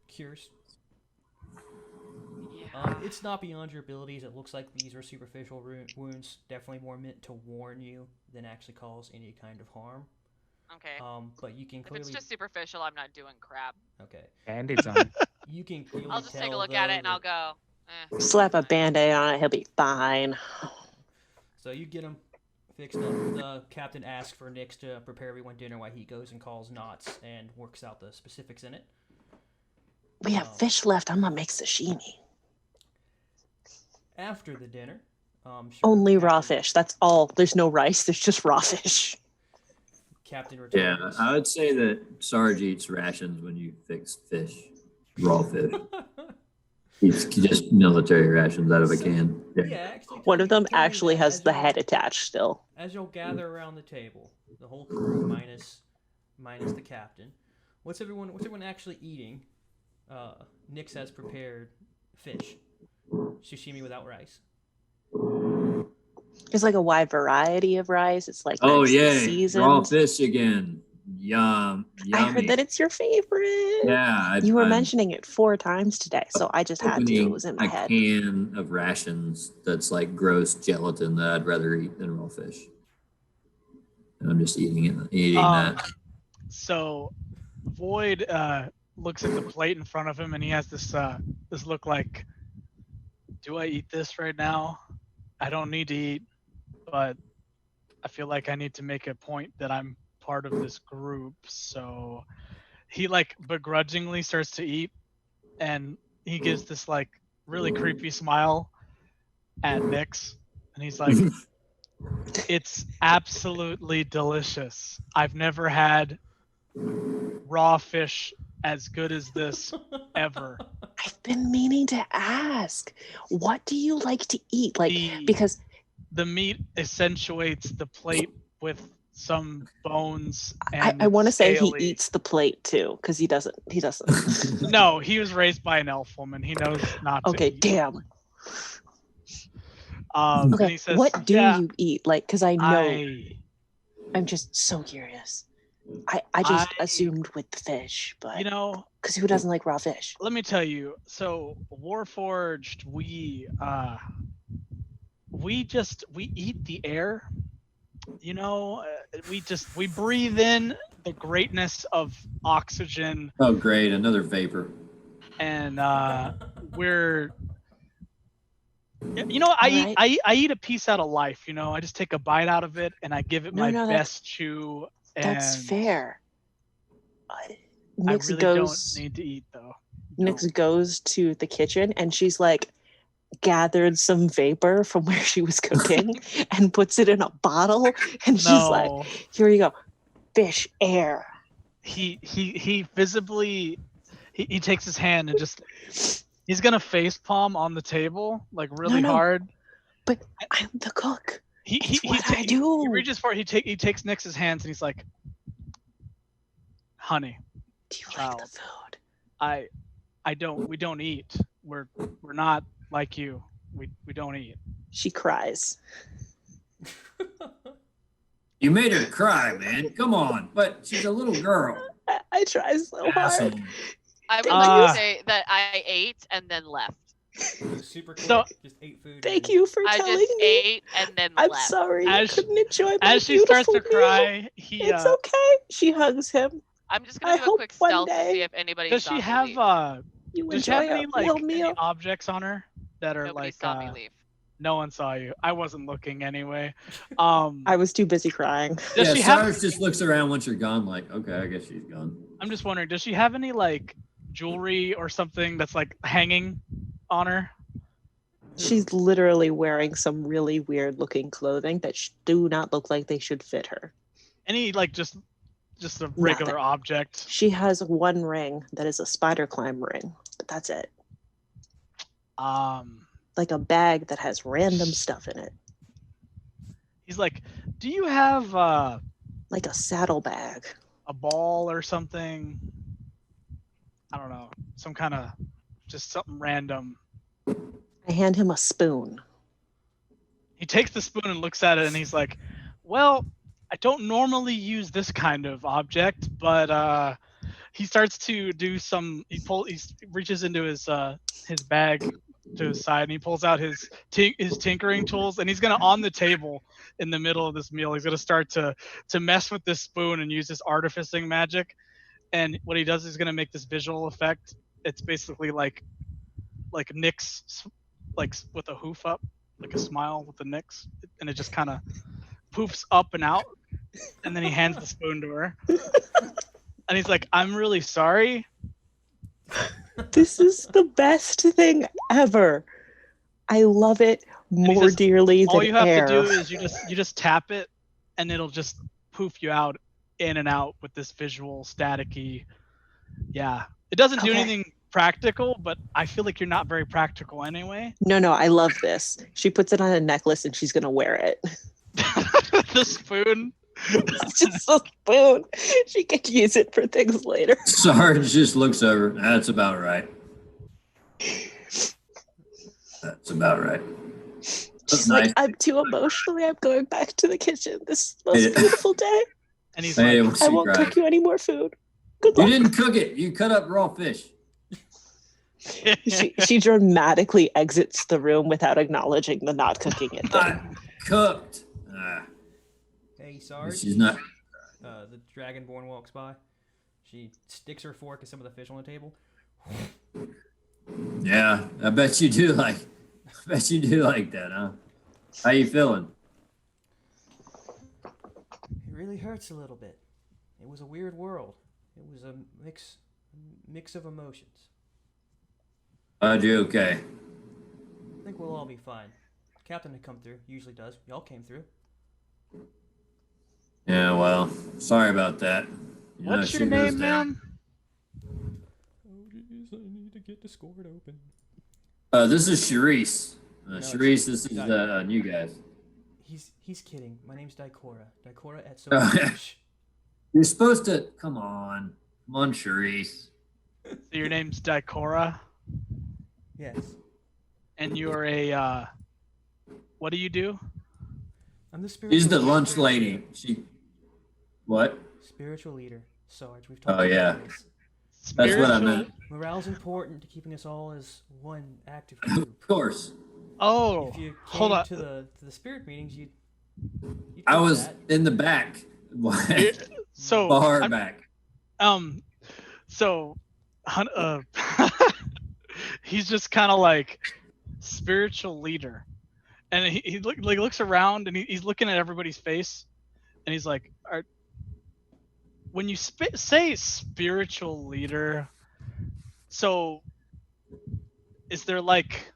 cures. yeah. It's not beyond your abilities. It looks like these are superficial wounds, definitely more meant to warn you than actually cause any kind of harm. Okay. But you can If clearly. it's just superficial, I'm not doing crap. Okay. Bandage on. You can clearly I'll just take a tell, look at though, it and I'll that- go. Slap a band-aid on it. He'll be fine. So you get him fixed up. The captain asks for Nix to prepare everyone dinner while he goes and calls Knots and works out the specifics in it. We have fish left. I'm going to make sashimi. After the dinner, Only raw Captain- fish. That's all. There's no rice. There's just raw fish. Captain Yeah, returns. I would say that Sarge eats rations when you fix fish, raw fish. Eats just military rations out of a can. Yeah, actually, One of them tell me actually that has as the y'all- head attached still. As you'll gather around the table, the whole crew minus the captain. What's everyone actually eating? Nix has prepared fish, sashimi without rice. It's like a wide variety of rice. It's like Oh nicely yeah, raw seasoned. fish again. Yum, I heard yummy. that it's your favorite. Yeah, You were I'm mentioning it 4 times today, so I just had to. It was in my a head. can of rations that's like gross gelatin that I'd rather eat than raw fish. And I'm just eating that. So Void looks at the plate in front of him, and he has this look like, do I eat this right now? I don't need to eat, but I feel like I need to make a point that I'm part of this group. So he like begrudgingly starts to eat, and he gives this like really creepy smile at Nyx, and he's like, it's absolutely delicious. I've never had raw fish as good as this ever. I've been meaning to ask, what do you like to eat? Like, The- because The meat accentuates the plate with some bones, and I want to it's say he scaly. eats the plate too, because he doesn't. No, he was raised by an elf woman. He knows not to Okay, eat. damn. And Okay, he says, what do "Yeah, you eat? Like, because I know, I I'm just so curious. I just I- assumed with the fish, but you know, because who doesn't like raw fish? let me tell you. So Warforged, we eat the air. You know, we breathe in the greatness of oxygen, Oh great, another vapor. and we're you know I eat a piece out of life. You know, I just take a bite out of it and I give it No, my no, best chew. And That's fair. I Nyx really goes. don't need to eat though. Nyx Don't. goes to the kitchen and she's like gathered some vapor from where she was cooking and puts it in a bottle and she's like, No, here you go, fish air. he visibly he takes his hand and just he's gonna face palm on the table like really No. hard. But I'm the cook. He It's what I do. He reaches for he takes Nyx's hands and he's like, honey, Do you like child. the food? we don't eat. We're not like you. We don't eat. She cries. You made her cry, man. Come on, but she's a little girl. I try so hard. Asshole. I would Thank like you. to say that I ate and then left. Super quick. So- just ate food. Thank and- you for I telling just me. ate and then I'm left. sorry. As I couldn't enjoy my As she starts to beautiful meal. cry, he It's okay. She hugs him. I'm just I gonna do a hope quick one stealth to day- see if anybody does saw she me have leave. You does she enjoy have any a like real any meal. objects on her that are Nobody like saw me leave. no one saw you. I wasn't looking anyway. I was too busy crying. Does Yeah, she have Sarge just looks around once you're gone, like, okay, I guess she's gone. I'm just wondering, does she have any like jewelry or something that's like hanging on her? She's literally wearing some really weird looking clothing that do not look like they should fit her. Any like just a regular Nothing. object? She has one ring that is a spider climb ring, but that's it. Like a bag that has random stuff in it. He's like, do you have Like a saddle bag. a ball or something? I don't know, some kind of just something random. I hand him a spoon. He takes the spoon and looks at it and he's like, well, I don't normally use this kind of object, but he starts to do some he reaches into his bag to his side and he pulls out his tinkering tools and he's gonna on the table in the middle of this meal he's gonna start to mess with this spoon and use this artificing magic. And what he does is gonna make this visual effect. It's basically like Nyx like with a hoof up, like a smile with the Nyx, and it just kind of poofs up and out, and then he hands the spoon to her, and he's like, "I'm really sorry." This is the best thing ever. I love it he more says, dearly All than you have air. to do is you just tap it, and it'll just poof you out in and out with this visual staticky. Yeah, it doesn't do Okay. anything practical, but I feel like you're not very practical anyway. No, I love this. She puts it on a necklace and she's gonna wear it. The spoon. It's just a spoon. She could use it for things later. Sarge just looks over. That's about right. That's about right. She's nice. like, I'm too emotionally. I'm going back to the kitchen. This is the most Hey. beautiful day. And he's Hey, like, what's I she won't crying? cook you any more food. Good You luck. didn't cook it. You cut up raw fish. She dramatically exits the room without acknowledging the not cooking it thing. Not cooked. Hey, Sarge. She's not. The Dragonborn walks by. She sticks her fork at some of the fish on the table. Yeah, I bet you do like. I bet you do like that, huh? How you feeling? It really hurts a little bit. It was a weird world. It was a mix of emotions. Glad you're okay. I think we'll all be fine. Captain had come through. Usually does. Y'all came through. Yeah, well, sorry about that. You know, what's she your goes name, down. ma'am? Oh, jeez, I need to get Discord open. This is Charisse. Charisse, this is Di- the new guys. He's kidding. My name's Daikora. Daikora at Oh, so yeah. You're supposed to. Come on, Charisse. So your name's Daikora, Yes. and you're a. What do you do? I'm the spiritual She's the leader. lunch lady. She. What? Spiritual leader. Sarge, we've talked Oh, about yeah. this. That's what I Spiritual- meant. Morale's important to keeping us all as one active group. Of course. Oh, If you hold came on. to the spirit meetings, you'd I do was that. in the back. So Far I'm- back. So, he's just kind of like spiritual leader, and he looks around and he's looking at everybody's face, and he's like, when you say spiritual leader, so is there like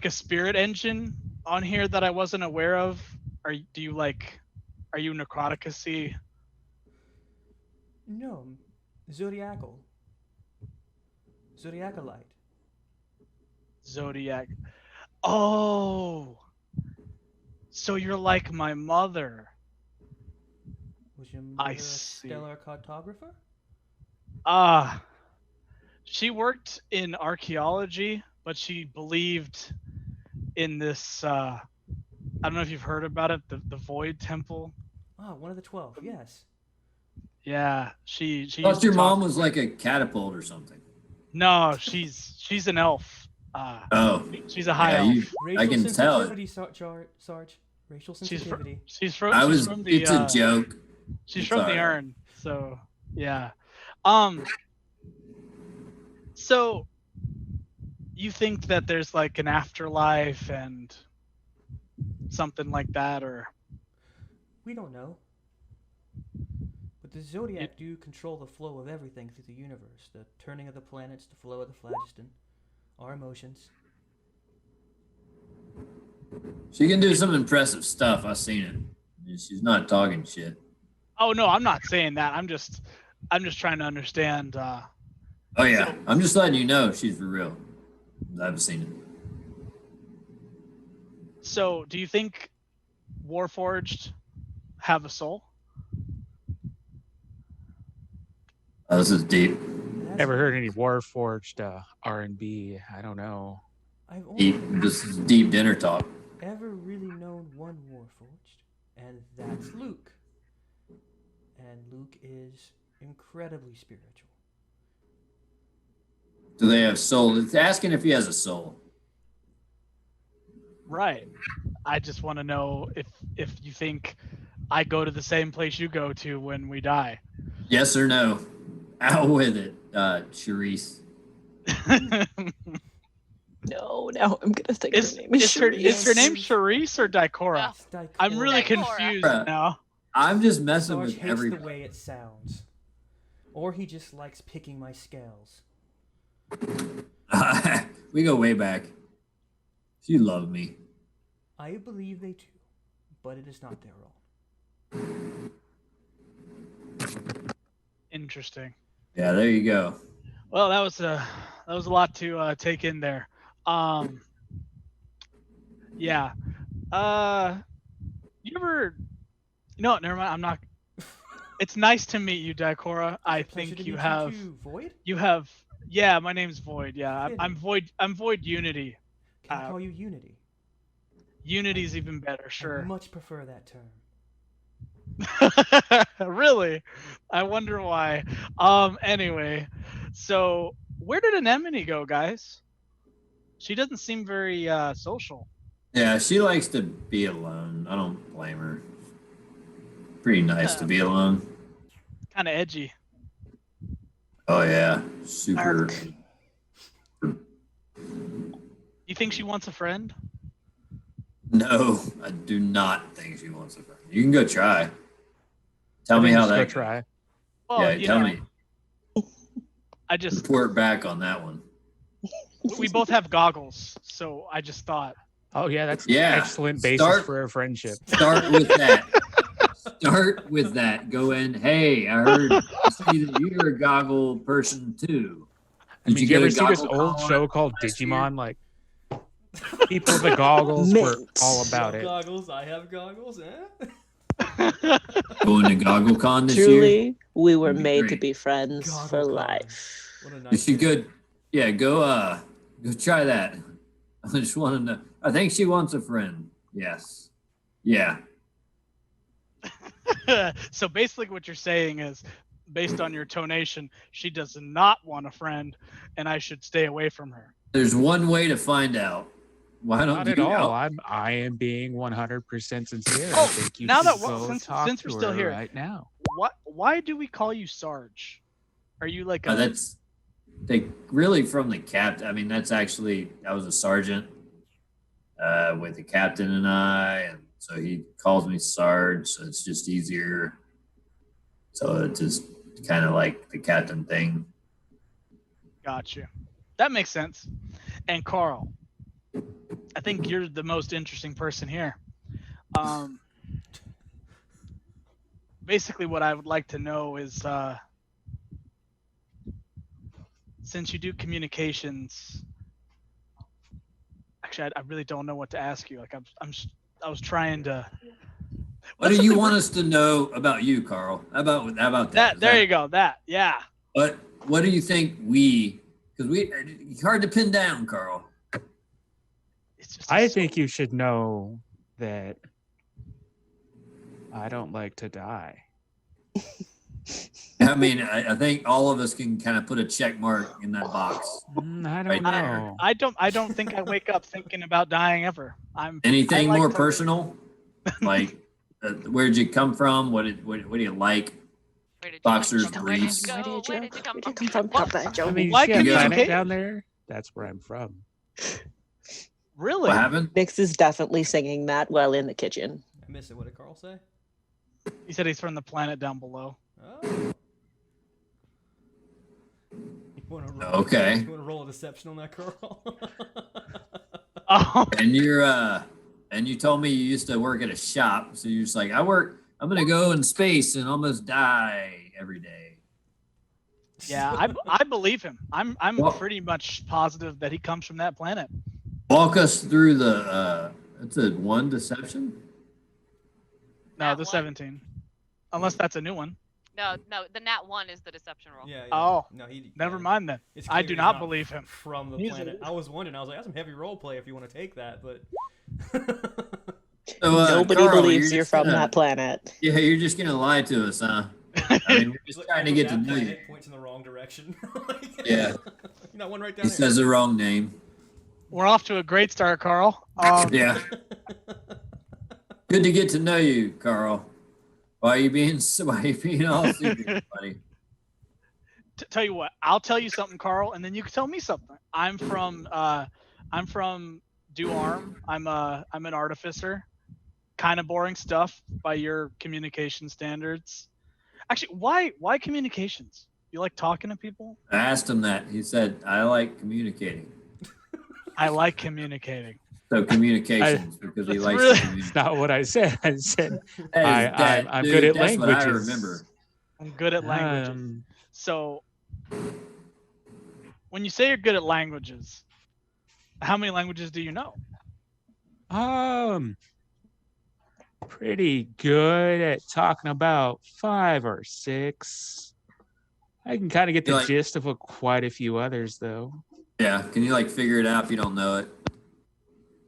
a spirit engine on here that I wasn't aware of? Are you necroticacy? No, Zodiacal. Zodiacalite. Zodiac. Oh, so you're like my mother. Was your I mother a see. stellar cartographer? She worked in archaeology, but she believed in this. I don't know if you've heard about it, the Void Temple. Ah, one of the 12. Yes. Yeah, she. I used thought to your mom talk- was like a catapult or something. No, she's an elf. Oh, She's a high yeah, elf. you, Racial I can tell it. sensitivity, Sarge. Racial She's sensitivity. she's from. I she's was. from the. It's a joke. She's It's from the alright. urn, so yeah. So you think that there's like an afterlife and something like that, or We don't know. But the Zodiac do control the flow of everything through the universe. The turning of the planets, the flow of the phlogiston, our emotions. She can do some impressive stuff. I've seen it. She's not talking shit. oh no, I'm not saying that. I'm just trying to understand. Oh yeah, I'm just letting you know she's for real. I've seen it. So do you think Warforged have a soul? Oh, this is deep. That's- Ever heard any Warforged R&B? I don't know. I've only Deep. This is deep dinner talk. ever really known one Warforged, and that's Luke. And Luke is incredibly spiritual. Do they have soul? It's asking if he has a soul. Right. I just want to know if you think I go to the same place you go to when we die. Yes or no? Out with it, Charisse. No, now I'm gonna think Is her name is her Charisse. name Charisse or Daikora? It's Daikora. I'm really Daikora. confused Bruh. now. I'm just messing Sarge with hates everybody. the way it sounds. Or he just likes picking my scales. We go way back. You love me. I believe they do, but it is not their own. Interesting. Yeah, there you go. Well, that was a lot to take in there. Yeah. You ever? No, never mind. I'm not. It's nice to meet you, Dicora. I Pleasure think to you meet have. too, Void. You have. Yeah, my name's Void. Yeah, Kidding. I'm Void. I'm Void Unity. Can I call you Unity? Unity's even better. I Sure. much prefer that term. Really? I wonder why. Anyway, so where did Anemone go, guys? She doesn't seem very social. Yeah, she likes to be alone. I don't blame her. Pretty nice to be alone. Kind of edgy. Oh yeah, super. You think she wants a friend? No, I do not think she wants a friend. You can go try. Tell I me think how just go that goes. try. Well, Yeah, you tell know, me. I just Report back on that one. we both have goggles, so I just thought. Oh yeah, that's Yeah, excellent basis start- for a friendship. Start with that. Start with that. Go in. Hey, I heard you see that you're a goggle person too. I mean, did you go ever to see this Goggle old Con show called last year? Digimon? Like, people with the goggles were Mint. all about You it. have goggles. I have goggles. Eh? Going to Goggle Con this year? Truly, we were That'd be made to great. be friends Goggle for Con. life. What a You nice. should go. Yeah, go try that. I just want to know. I think she wants a friend. Yes. Yeah. So basically, what you're saying is, based on your tonation, she does not want a friend, and I should stay away from her. There's one way to find out. Why don't Not you? at all. I am being 100% sincere. I Oh, think you now should that we're- go since- talk since to we're still her here. right now. Why do we call you Sarge? Are you like a That's they really from the captain. I mean, that's actually I was a sergeant with the captain and I, and so he calls me Sarge. So it's just easier. So it's just kind of like the captain thing. Got you. That makes sense. And Carl, I think you're the most interesting person here. Basically, what I would like to know is, since you do communications, actually, I really don't know what to ask you. Like, I was trying to. What do you want us to know about you, Carl? How about that? That there you go. That yeah. What do you think because it's hard to pin down, Carl. It's just I think you should know that I don't like to die. I mean, I think all of us can kind of put a check mark in that box. I Right don't there. know. I don't think I wake up thinking about dying ever. Anything I like more to- personal? Like, where'd you come from? What do you like? Where did you Boxers, come from? Where did briefs. you go? Where did Where did you come from? Papa Joe? I mean, Why you see a communicate? planet down there? That's where I'm from. Really? What happened? Nix is definitely singing that while in the kitchen. I missed it. What did Carl say? He said he's from the planet down below. Oh. You want to roll? Okay. You want to roll a deception on that, Carl? Oh, And you told me you used to work at a shop, so you're just like, I'm gonna go in space and almost die every day. yeah. I believe him. I'm Well- pretty much positive that he comes from that planet. Walk us through it's a one deception. No, Nat the one. 17. Unless that's a new one. No, the nat 1 is the deception roll. Yeah. Oh, No, he. Never yeah. mind then. It's I clear do he's not believe him. From the He's planet. a- I was wondering. I was like, that's some heavy role play if you want to take that, but. So, Nobody Carl, believes you're just from gonna- that planet. Yeah, you're just gonna lie to us, huh? I mean, we're just Look, trying to look, get to that know you. planet points in the wrong direction. Yeah. You got one right down He there. says the wrong name. We're off to a great start, Carl. Yeah. Good to get to know you, Carl. Why are you being all secret, buddy? Tell you what, I'll tell you something, Carl, and then you can tell me something. I'm from Duarm. I'm an artificer. Kind of boring stuff by your communication standards. Actually, why communications? You like talking to people? I asked him that. He said, I like communicating. I like communicating. So communications, because he That's likes really- to communicate. It's not what I said. I said That is- I'm dude, good at that's what I languages. remember. I'm good at languages. So, when you say you're good at languages, how many languages do you know? Pretty good at talking about 5 or 6. I can kind of get the gist of quite a few others, though. Yeah, can you figure it out if you don't know it?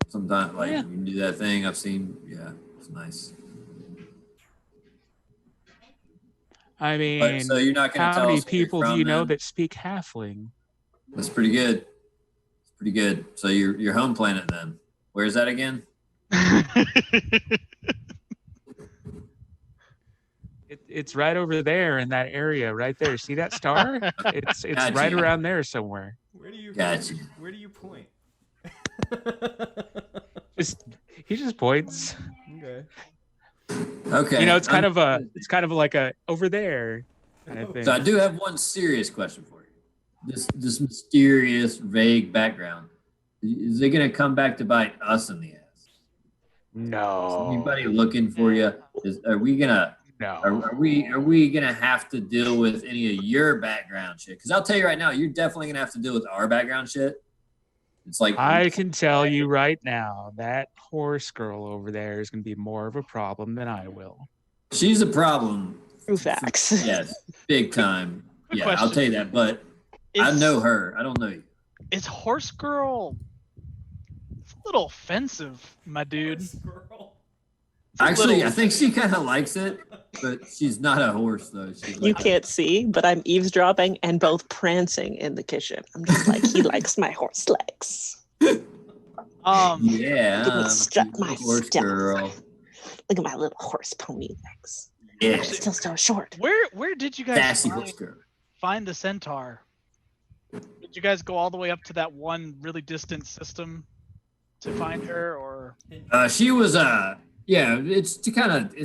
Sometimes, you can do that thing I've seen. Yeah, it's nice. I mean, so you're not going to how tell many us where you're people from, do you know then? that speak Halfling? That's pretty good. It's pretty good. So your home planet then? Where is that again? It's right over there in that area, right there. See that star? It's Gotcha. right around there somewhere. Where do you Gotcha. Where do you point? He just points. Okay. Okay. You know, it's kind of like a over there kind of thing. So I do have one serious question for you. This mysterious, vague background. Is it going to come back to bite us in the ass? No. Is anybody looking for you? Are we gonna? No. Are we gonna have to deal with any of your background shit? Because I'll tell you right now, you're definitely gonna have to deal with our background shit. It's like I can tell you right now that horse girl over there is going to be more of a problem than I will. She's a problem. True facts. Yes, big time. Good Yeah, question. I'll tell you that. But I know her. I don't know you. Is horse girl? It's a little offensive, my dude. Actually, I think she kind of likes it, but she's not a horse though. She's You can't see, but I'm eavesdropping and both prancing in the kitchen. I'm just like, he likes my horse legs. Yeah, Let me strut my horse stuff. girl. Look at my little horse pony legs. Yeah, Still so short. Where did you guys sassy horse girl. find the centaur? Did you guys go all the way up to that one really distant system to find her, or? She was yeah. It's to kind of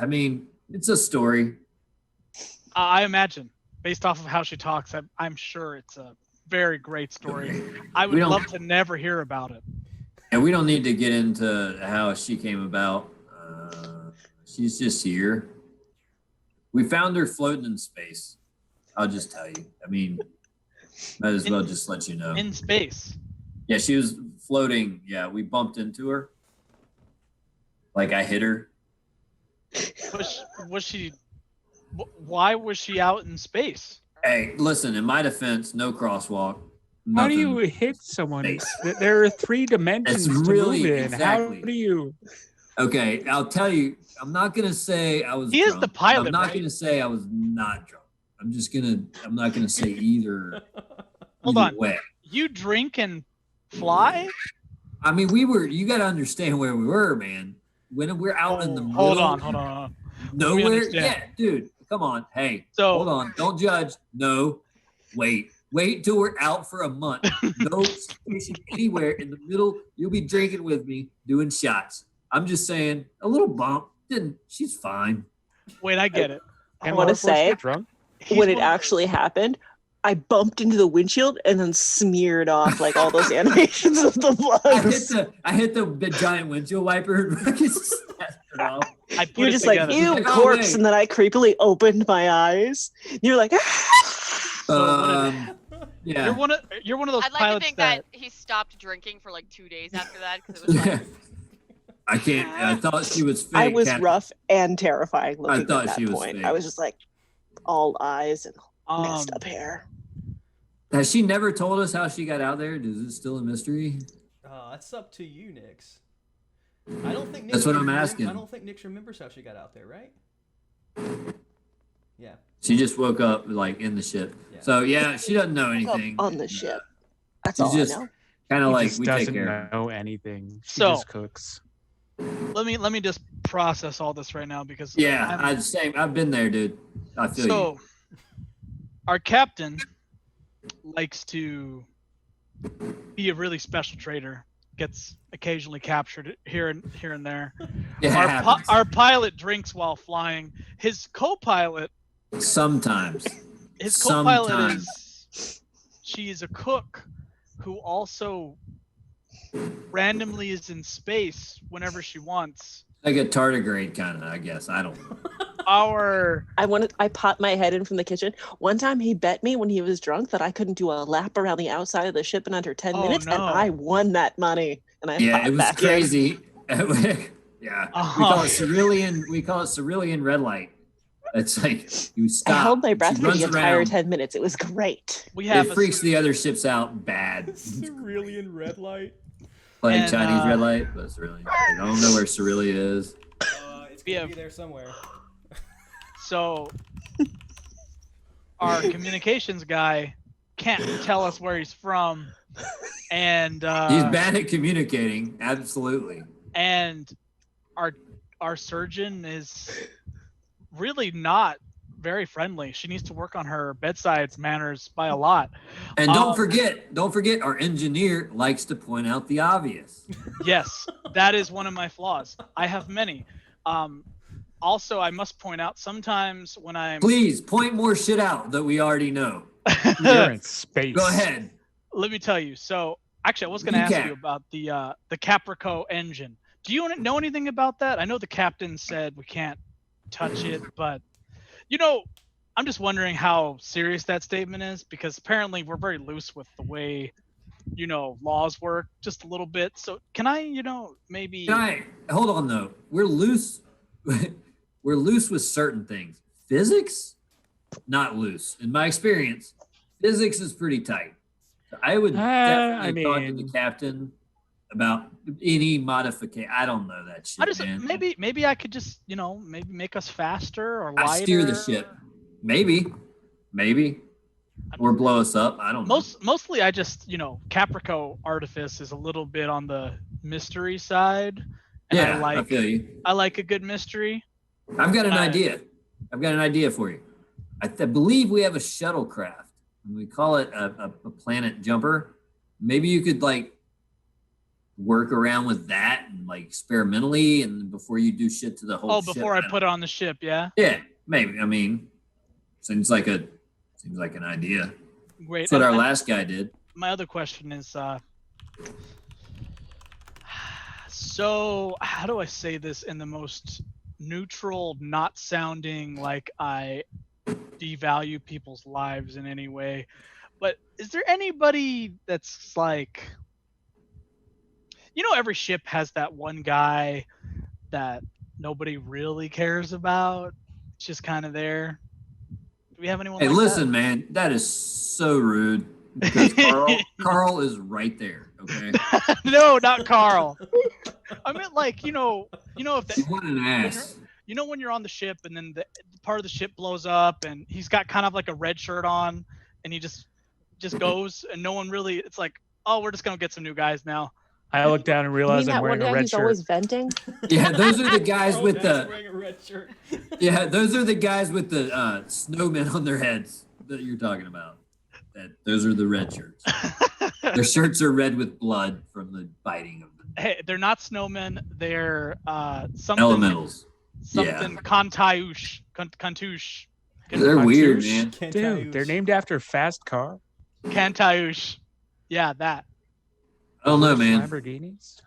I mean, it's a story. I imagine, based off of how she talks, I'm sure it's a very great story. I would love to never hear about it. And we don't need to get into how she came about. She's just here. We found her floating in space. I'll just tell you. I mean, might as well just let you know. In space. Yeah, she was floating. Yeah, we bumped into her. Like I hit her. Was she? Why was she out in space? Hey, listen. In my defense, no crosswalk. How do nothing. you hit someone? There are 3 dimensions It's to really- move in. exactly. How do you? Okay, I'll tell you. I'm not gonna say I was. He is drunk. the pilot, I'm not right? gonna say I was not drunk. I'm not gonna say either. Hold either on. Way. You drink and fly? I mean, you got to understand where we were, man. When we're out in the middle. Hold on. Nowhere. understand. Yeah, dude. Come on. Hey. So- hold on. Don't judge. No. Wait till we're out for a month. No station anywhere in the middle. You'll be drinking with me, doing shots. I'm just saying, a little bump. She's fine. Wait, I get it. I want to say, drunk. when it actually happened, I bumped into the windshield and then smeared off like all those animations of the bugs. I hit the big giant windshield wiper and snapped it off. I put You're it just together. like, ew, Like, oh, corpse. wait. And then I creepily opened my eyes. You're like, Yeah. You're one of those I'd like to pilots think that he stopped drinking for like 2 days after that because it was like, I can't. I thought she was fake. I was Captain. rough and terrifying looking thought at that she was point. fake. I was just like, all eyes and messed Um, up hair. Has she never told us how she got out there? Is it still a mystery? That's up to you, Nix. I don't think. That's what I'm asking. I don't think Nix remembers how she got out there, right? Yeah. She just woke up like in the ship. Yeah. So yeah, she doesn't know Up anything. on the ship. That's She's all just I know. kind of He like just we take doesn't care. know anything. She So- just cooks. let me just process all this right now because Yeah, I've been there, dude. I feel you. so our captain likes to be a really special trader. Gets occasionally captured here and there. Yeah, it happens. Our pilot drinks while flying. His co-pilot Sometimes. is she is a cook who also randomly is in space whenever she wants. Like a tardigrade kind of, I guess. I don't know. I popped my head in from the kitchen. One time he bet me when he was drunk that I couldn't do a lap around the outside of the ship in under 10 minutes, and I won that money. And I Yeah, popped it was back crazy. Yeah, we call it cerulean. We call it cerulean red light. It's like you stop. I held my breath she for the runs entire around. 10 minutes. It was great. It freaks the other ships out bad. Cerulean red light. Like Chinese red light, but cerulean. I don't know where cerulean is. It's gonna be there somewhere. So our communications guy can't tell us where he's from, and he's bad at communicating. Absolutely. And our surgeon is really not very friendly. She needs to work on her bedside manners by a lot. And don't forget, our engineer likes to point out the obvious. Yes, that is one of my flaws. I have many. Also, I must point out sometimes when I'm... Please point more shit out that we already know. You're in space. Go ahead. Let me tell you. So, actually, I was going to ask you about the Caprico engine. Do you know anything about that? I know the captain said we can't touch it, but I'm just wondering how serious that statement is, because apparently we're very loose with the way laws work, just a little bit. So can I maybe hold on though? We're loose. We're loose with certain things. Physics, not loose. In my experience, physics is pretty tight. So I would definitely talk to the captain about any modification. I don't know that shit, man. Maybe I could just maybe make us faster or lighter. I steer the ship. Maybe, or blow us up. I don't know. Mostly, I just Caprico artifice is a little bit on the mystery side. And yeah, I feel you. I like a good mystery. I've got an idea. I've got an idea for you. I believe we have a shuttlecraft. We call it a planet jumper. Maybe you could work around with that and experimentally, and before you do shit to the whole ship. Before I put it on the ship, yeah. Yeah, maybe. I mean, seems like an idea. Great. That's what our last guy did. My other question is, so how do I say this in the most neutral, not sounding like I devalue people's lives in any way, but is there anybody that's every ship has that one guy that nobody really cares about? It's just kind of there. Do we have anyone? Hey, like listen, that? Man, that is so rude. Because Carl is right there. Okay. No, not Carl. I meant if what an ass. When you're on the ship and then the part of the ship blows up and he's got kind of like a red shirt on and he just goes and no one really. It's like, oh, we're just gonna get some new guys now. I look down and realize I'm wearing a red shirt. Always venting. Yeah, those are the guys with the. Wearing a red shirt. Yeah, those are the guys with the snowmen on their heads that you're talking about. Those are the red shirts. Their shirts are red with blood from the biting of them. Hey, they're not snowmen. They're something. Elementals. Something Kantaush. Kantouche. They're weird, man. Dude, they're named after fast car. Kantaush. Yeah, that. I don't know, man. Lamborghinis.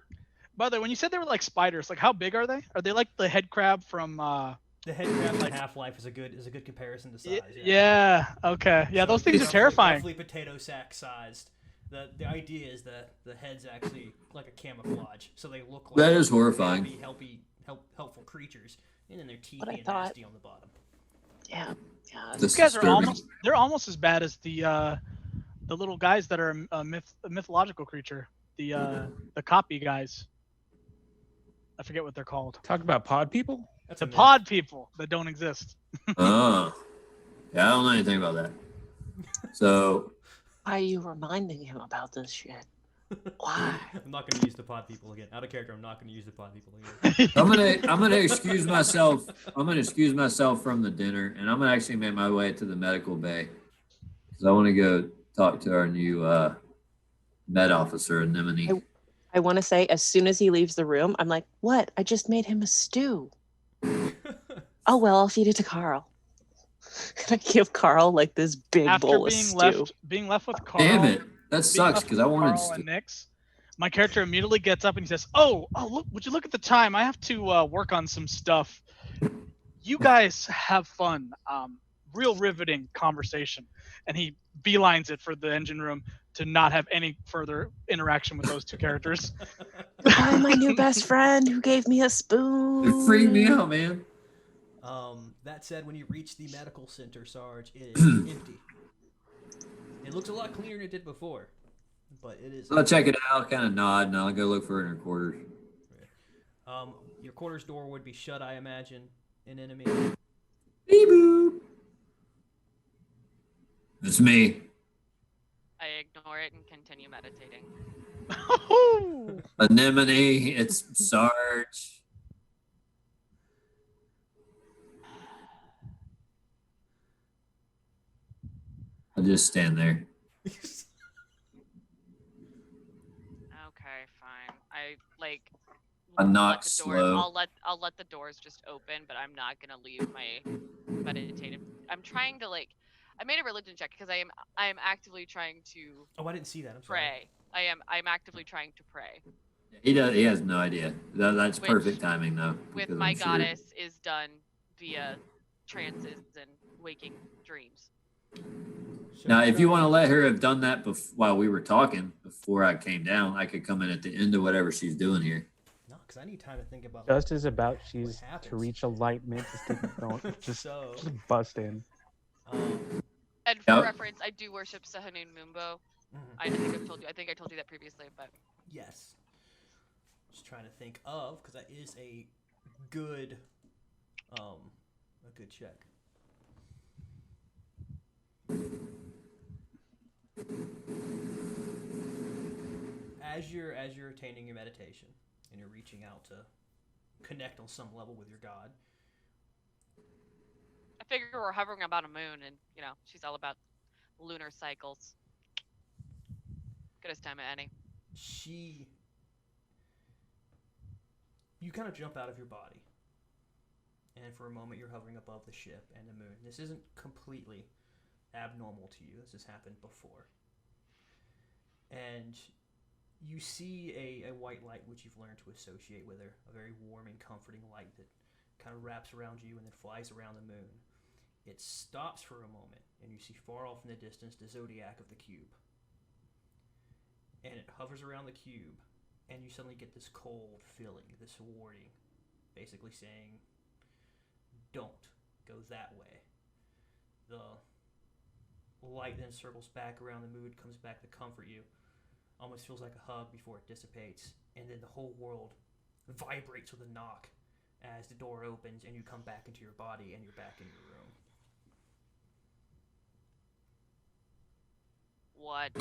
By the way, when you said they were like spiders, how big are they? Are they like the head crab from? The head crab in Half-Life is a good comparison to size. Yeah. Okay. Yeah, those things are terrifying. Roughly potato sack sized. The idea is that the head's actually like a camouflage, so they look like that is horrifying. Helpful creatures, and then they're teethy and nasty on the bottom. Yeah. These guys are almost as bad as the little guys that are a mythological creature. The copy guys. I forget what they're called. Talk about pod people? That's the pod people that don't exist. Oh. Yeah, I don't know anything about that. So. Why are you reminding him about this shit? Why? I'm not going to use the pod people again. Out of character, I'm not going to use the pod people again. I'm gonna excuse myself. I'm gonna excuse myself from the dinner, and I'm gonna actually make my way to the medical bay because I want to go talk to our new med officer, Anemone. I want to say, as soon as he leaves the room, I'm like, what? I just made him a stew. Oh, well, I'll feed it to Carl. And I give Carl this big bowl of stew. Being left with Carl. Damn it. That sucks because I wanted Carl and Nix. My character immediately gets up and he says, oh, look, would you look at the time? I have to work on some stuff. you guys have fun. Real riveting conversation. And he beelines it for the engine room to not have any further interaction with those two characters. Goodbye, my new best friend who gave me a spoon. It freaked me out, man. That said, when you reach the medical center, Sarge, it is empty. It looks a lot cleaner than it did before, but it is. So I'll check it out, kind of nod, and I'll go look for it in her quarters. Your quarters door would be shut, I imagine. An enemy. Beep boop. It's me. I ignore it and continue meditating. Anemone, it's Sarge. I'll just stand there. Okay, fine. I like. A knock let the slow. I'll let the doors just open, but I'm not gonna leave my meditative. I'm trying to like. I made a religion check because I am actively trying to. Oh, I didn't see that. I'm sorry. Pray. I'm actively trying to pray. He does. He has no idea. That's Which, perfect timing, though. With because my I'm sure- goddess is done via trances and waking dreams. So Now, if you want to let her have done that while we were talking, before I came down, I could come in at the end of whatever she's doing here. No, because I need time to think about. Just as about what she's happens. to reach enlightenment, just So, just bust in. And for Yep. reference, I do worship Sahanun Mumbo. mhm. I think I've told you. I think I told you that previously, but Yes. Just trying to think of, because that is a good check. As you're attaining your meditation and you're reaching out to connect on some level with your god, I figure we're hovering about a moon, and she's all about lunar cycles. Goodest time of any. you kind of jump out of your body, and for a moment you're hovering above the ship and the moon. This isn't completely abnormal to you. This has happened before. And you see a white light which you've learned to associate with her, a very warm and comforting light that kind of wraps around you and then flies around the moon. It stops for a moment, and you see far off in the distance the zodiac of the cube. And it hovers around the cube, and you suddenly get this cold feeling, this warning, basically saying, don't go that way. The light then circles back around the moon, comes back to comfort you. Almost feels like a hug before it dissipates, and then the whole world vibrates with a knock as the door opens and you come back into your body and you're back in your room. What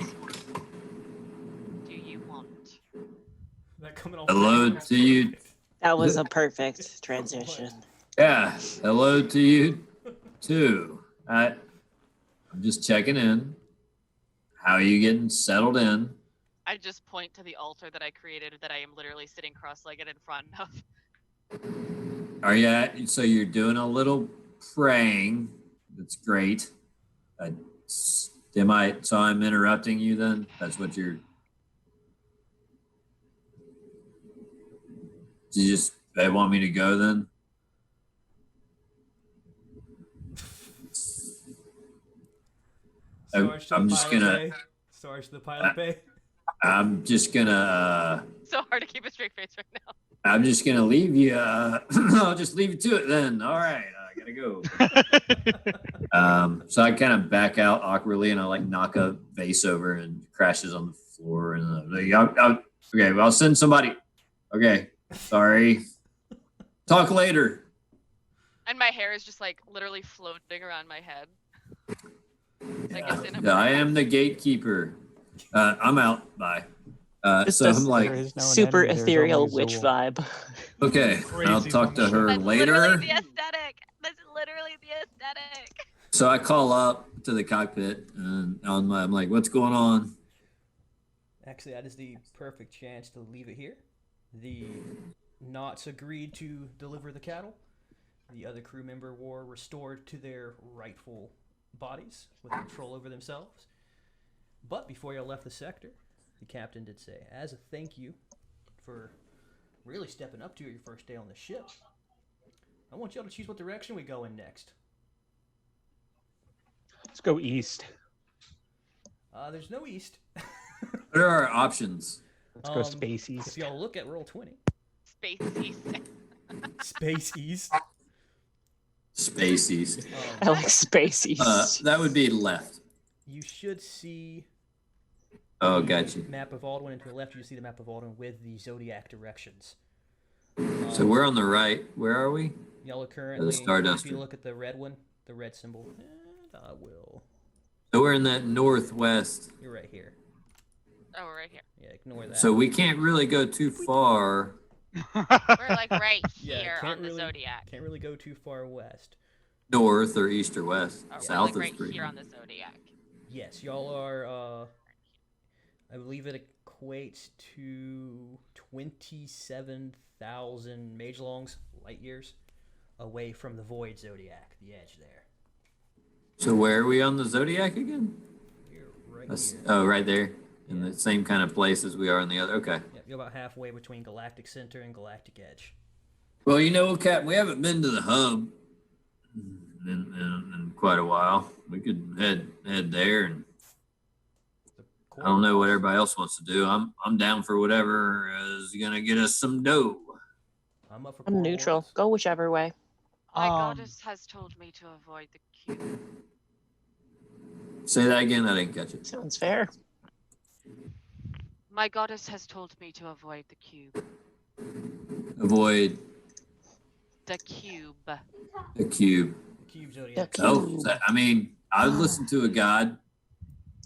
do you want? That coming off. Hello to you. That was a perfect transition. Yeah. Hello to you, too. I'm just checking in. How are you getting settled in? I just point to the altar that I created that I am literally sitting cross-legged in front of. Are you? So you're doing a little praying. That's great. So I'm interrupting you then? That's what you're... They want me to go then? I'm just gonna... Sarge the pilot bay. I'm just gonna... So hard to keep a straight face right now. I'm just gonna leave you. I'll just leave you to it then. All right, I gotta go. So I kind of back out awkwardly, and I like knock a vase over and crashes on the floor. And okay, well, I'll send somebody. Okay, sorry. Talk later. And my hair is just like literally floating around my head. Like it's in a Yeah, I am the gatekeeper. I'm out. Bye. It's So just I'm like, There is no Super enemy, there's ethereal only witch Zool. vibe. okay, I'll Crazy talk to bullshit. her That's later. literally the aesthetic. That's literally the aesthetic. So I call up to the cockpit, and I'm like, what's going on? Actually, that is the perfect chance to leave it here. The Knots agreed to deliver the cattle. The other crew member were restored to their rightful bodies with control over themselves. But before you left the sector, the captain did say, as a thank you for really stepping up to your first day on the ship, I want y'all to choose what direction we go in next. Let's go east. There's no east. What are our options? Let's go space If east. y'all look at roll 20, Spacey. space east. Space east. I like space east. That would be left. You should see. Oh, the gotcha. Map of Alduin, and to the left, you see the map of Alduin with the zodiac directions. So we're on the right. Where are we? Y'all are currently. If Starduster. you look at the red one, the red symbol, and I will. So we're in that northwest. You're right here. Oh, we're right here. Yeah, ignore that. So we can't really go too far. We're like right Yeah, here can't on the really- zodiac. Can't really go too far west. North or east or west. We're South like is right pretty. here on the zodiac. Yes, y'all are. I believe it equates to 27,000 mage-longs, light years, away from the void zodiac, the edge there. So where are we on the zodiac again? You're right That's, here. oh, right there. In Yeah. the same kind of place as we are on the other. Okay. Yep, you're about halfway between Galactic Center and Galactic Edge. Well, you know, Captain, we haven't been to the hub in quite a while. We could head there, and I don't know what everybody else wants to do. I'm down for whatever is gonna get us some dough. I'm up for I'm Core neutral. Wars. Go whichever way. My Um, goddess has told me to avoid the cube. Say that again. I didn't catch it. Sounds fair. My goddess has told me to avoid the cube. Avoid The cube. the cube. The Cube Zodiac. The No, cube. I mean, I would listen to a god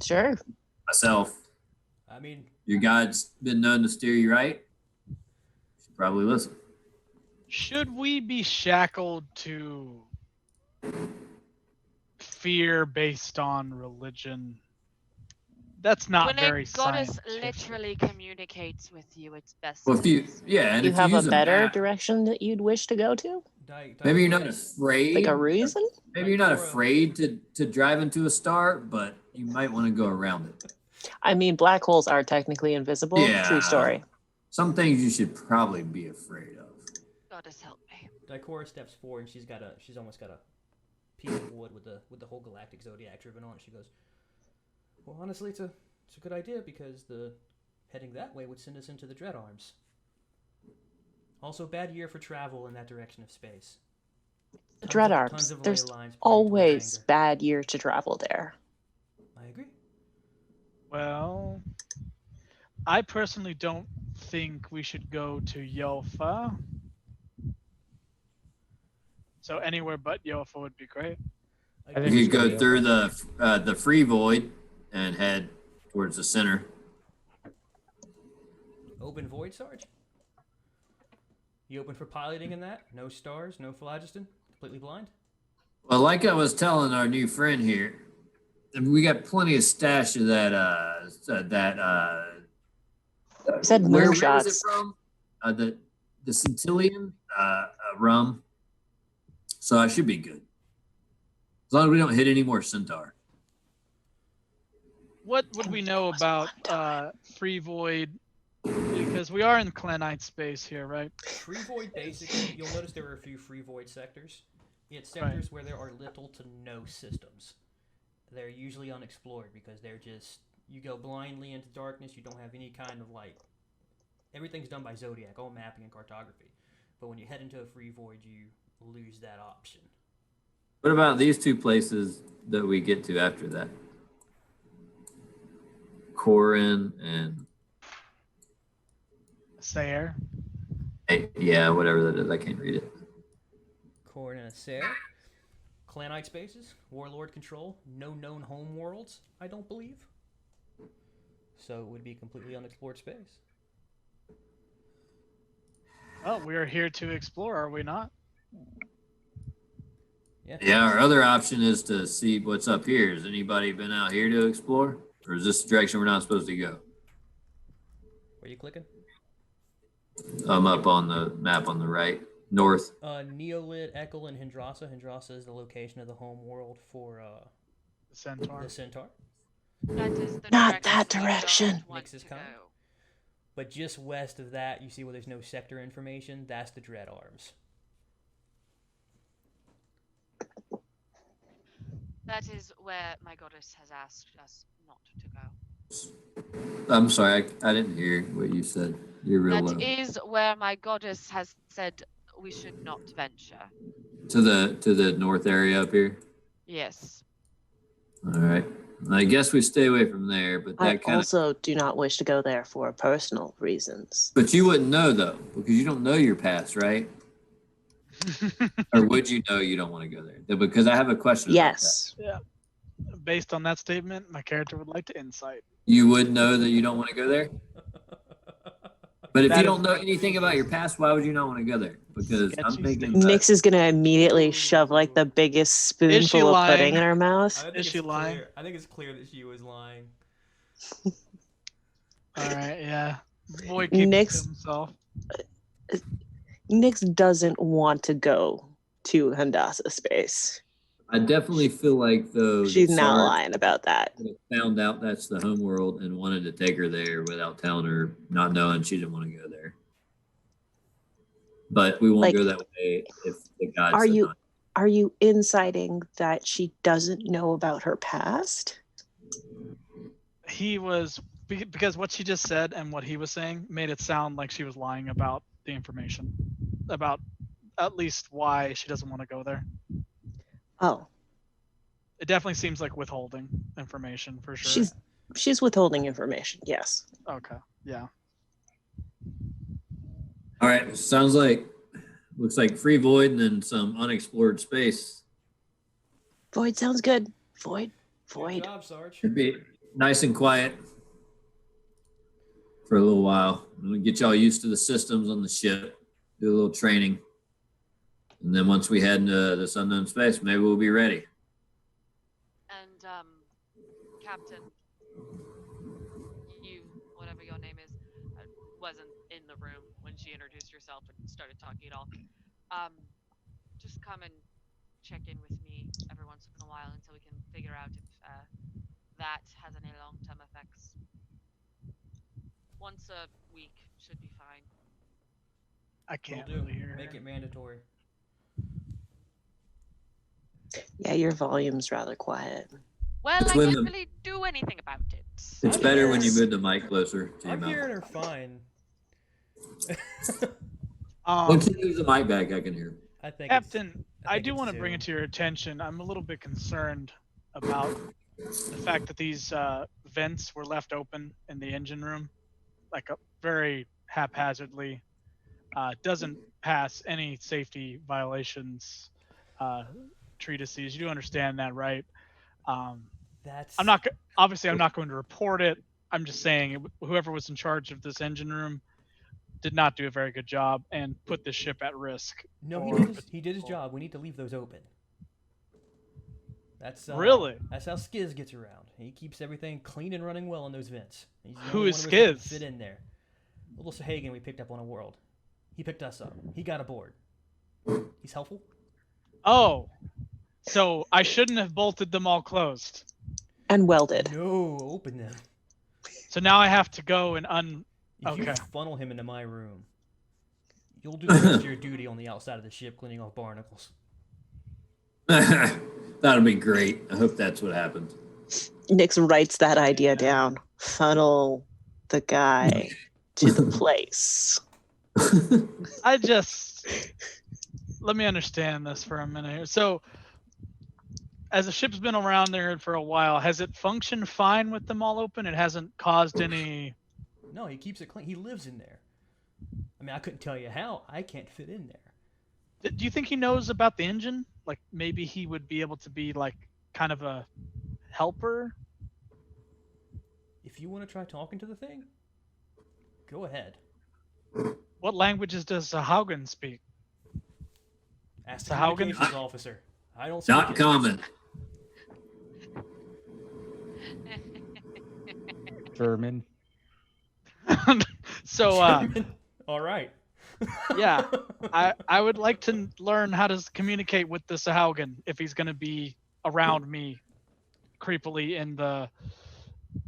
Sure. myself. I mean, Your god's been known to steer you right. You should probably listen. Should we be shackled to fear based on religion? That's not When very a goddess scientific. literally communicates with you, it's best. Well, if to you, listen. yeah, and You if have you a use better map, direction that you'd wish to go to? maybe you're not afraid. Like a reason? Maybe you're not afraid to drive into a star, but you might want to go around it. I mean, black holes are technically invisible. Yeah. True story. Some things you should probably be afraid of. Goddess help me. Dicora steps forward and she's almost got a piece of wood with the whole Galactic Zodiac driven on it. She goes, well, honestly, it's a good idea because the heading that way would send us into the Dread Arms. Also, bad year for travel in that direction of space. The Dread Tons Arms. of ley There's lines pointing towards always anger. bad year to travel there. I agree. Well, I personally don't think we should go to Yofa. So anywhere but Yofa would be great. I I You think agree. could go through the free void and head towards the center. Open void, Sarge? You open for piloting in that? No stars, no phlogiston? Completely blind? Well, like I was telling our new friend here, we got plenty of stash of that. Said where is it moonshots. from? The Centillion rum. So I should be good. As long as we don't hit any more centaur. What would we know about Free Void? Because we are in Clanite space here, right? Free void, basically, you'll notice there are a few free void sectors. It's sectors where there are little to no systems. They're usually unexplored because they're just, you go blindly into darkness, you don't have any kind of like, everything's done by Zodiac, all mapping and cartography. But when you head into a free void, you lose that option. What about these two places that we get to after that? Corin and Sayer. yeah, whatever that is. I can't read it. Corin and Acer. Clanite spaces, warlord control, no known home worlds, I don't believe. So it would be completely unexplored space. Well, we are here to explore, are we not? Yeah, our other option is to see what's up here. Has anybody been out here to explore? Or is this the direction we're not supposed to go? Where you clicking? I'm up on the map on the right, north. Neolid, Ekel, and Hendrasa. Hendrasa is the location of the home world for The Centaur. the Centaur. That is the Not that we don't direction. want Nix is to coming. go. But just west of that, you see where there's no sector information. That's the Dread Arms. That is where my goddess has asked us not to go. I'm sorry, I didn't hear what you said. You're real low. That is where my goddess has said we should not venture. To the north area up here. Yes. All right. I guess we stay away from there, but I that kind of. also do not wish to go there for personal reasons. But you wouldn't know though, because you don't know your past, right? Or would you know you don't want to go there? Because I have a question. Yes. Yeah. Based on that statement, my character would like to insight. You would know that you don't want to go there? But if That you is- don't know anything about your past, why would you not want to go there? Because I'm Sketchy thinking Nyx is gonna immediately shove like the biggest spoonful of lying? pudding in her mouth. I think Is she it's lying? clear. I think it's clear that she was lying. All right, yeah. Boy keeps Nyx- it to himself. Nyx doesn't want to go to Handasa space. I definitely feel like though She's that not Sarge lying about that. would have found out that's the home world and wanted to take her there without telling her, not knowing she didn't want to go there. But we won't Like, go that way if the gods Are said you not. are you inciting that she doesn't know about her past? He was because what she just said and what he was saying made it sound like she was lying about the information, about at least why she doesn't want to go there. Oh, It definitely seems like withholding information for sure. she's withholding information. Yes. Okay. Yeah. All right, looks like free void and then some unexplored space. Void sounds good. Void. Good job, Sarge. Should be nice and quiet for a little while. I'm gonna get y'all used to the systems on the ship, do a little training. And then once we head into this unknown space, maybe we'll be ready. And Captain, you, whatever your name is, wasn't in the room when she introduced herself and started talking at all. Just come and check in with me every once in a while until we can figure out if that has any long-term effects. Once a week should be fine. I Will can't do. really hear Make her. it mandatory. Yeah, your volume's rather quiet. Well, It's I when can't the- really do anything about it. It's better when you move the mic closer to your I'm mouth. hearing her fine. Once you move the mic back, I can hear. I think. Captain, I think do it's want to bring it soon. to your attention. I'm a little bit concerned about the fact that these vents were left open in the engine room, like very haphazardly. Doesn't pass any safety violations treatises. You do understand that, right? That's. I'm not going to report it. I'm just saying whoever was in charge of this engine room did not do a very good job and put the ship at risk. No, he did his job. We need to leave those open. That's Really? That's how Skiz gets around. He keeps everything clean and running well in those vents. He's the Who only is one of us that can Skiz? Fit in there. Little Sahagan we picked up on a world. He picked us up. He got aboard. He's helpful. Oh, so I shouldn't have bolted them all closed. And welded. No, open them. So now I have to go and If you Okay. funnel him into my room, you'll do the rest of your duty on the outside of the ship cleaning off barnacles. That'll be great. I hope that's what happens. Nyx writes that idea down. Funnel the guy to the place. let me understand this for a minute here. So, as the ship's been around there for a while, has it functioned fine with them all open? It hasn't caused any. No, he keeps it clean. He lives in there. I mean, I couldn't tell you how. I can't fit in there. Do you think he knows about the engine? Like maybe he would be able to be like kind of a helper? If you want to try talking to the thing, go ahead. What languages does Haugen speak? Ask the Sahuagin? communications officer. I don't speak Not it. common. German. So All right. yeah, I would like to learn how to communicate with the Sahuagin if he's going to be around me creepily in the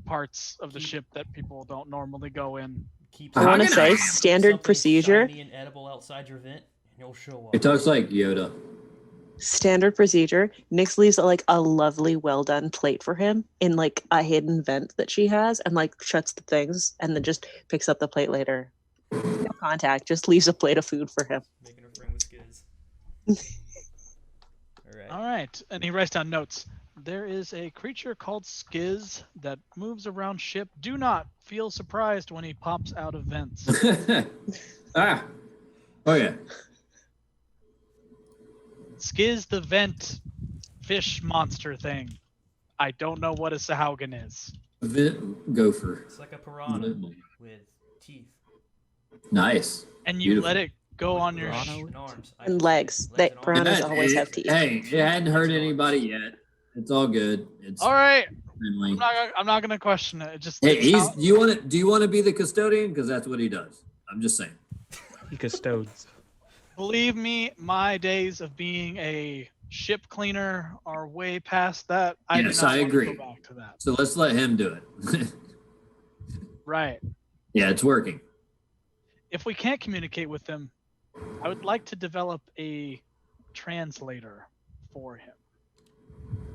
parts of the ship that people don't normally go in. Keep I want to Sahuagin, say standard something procedure. shiny and edible outside your vent, and he'll show up. It talks like Yoda. Standard procedure. Nyx leaves a lovely, well done plate for him in like a hidden vent that she has, and like shuts the things, and then just picks up the plate later. No contact. Just leaves a plate of food for him. Making a friend with Skiz. All right, and he writes down notes. There is a creature called Skiz that moves around ship. Do not feel surprised when he pops out of vents. Ah. Oh yeah. Skiz the vent fish monster thing. I don't know what a Sahaugen is. Gopher. It's like a piranha with teeth. Nice. And you Beautiful. let it go on your And arms. And legs. They piranhas always have teeth. Hey, it hadn't hurt anybody yet. It's all good. It's all right. friendly. I'm not gonna question it. It just Hey, do you want to be the custodian? Because that's what he does. I'm just saying. He custodes. Believe me, my days of being a ship cleaner are way past that. Yes, I agree. Go back to that. So let's let him do it. Right. Yeah, it's working. If we can't communicate with them, I would like to develop a translator for him.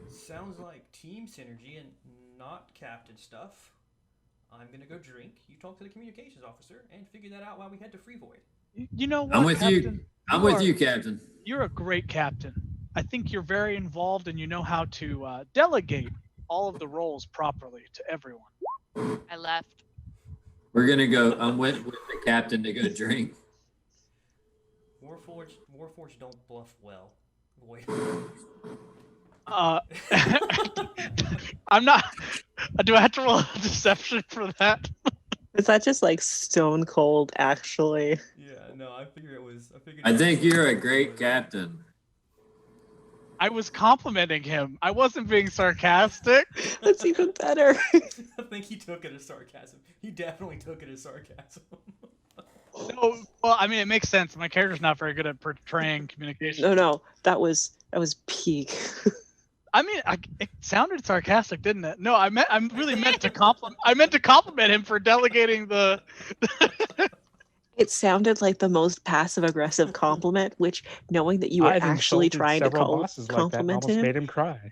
Sounds like team synergy and not captain stuff. I'm gonna go drink. You talk to the communications officer and figure that out while we head to Free Void. You know what? I'm with you. Captain? I'm with you, Captain. You're a great captain. I think you're very involved and you know how to delegate all of the roles properly to everyone. I left. We're gonna go. I'm with the captain to go drink. Warforged don't bluff well. Boy. I'm not. Do I have to roll a deception for that? Is that just like stone cold, actually? Yeah, no, I figured it was. I think you're a great captain. I was complimenting him. I wasn't being sarcastic. That's even better. I think he took it as sarcasm. He definitely took it as sarcasm. No, well, I mean, it makes sense. My character's not very good at portraying communication. No, that was peak. I mean, it sounded sarcastic, didn't it? No, I really meant to compliment. I meant to compliment him for delegating the. It sounded like the most passive-aggressive compliment, which, knowing that you were I've actually insulted trying to several bosses like that and compliment almost him. made him cry.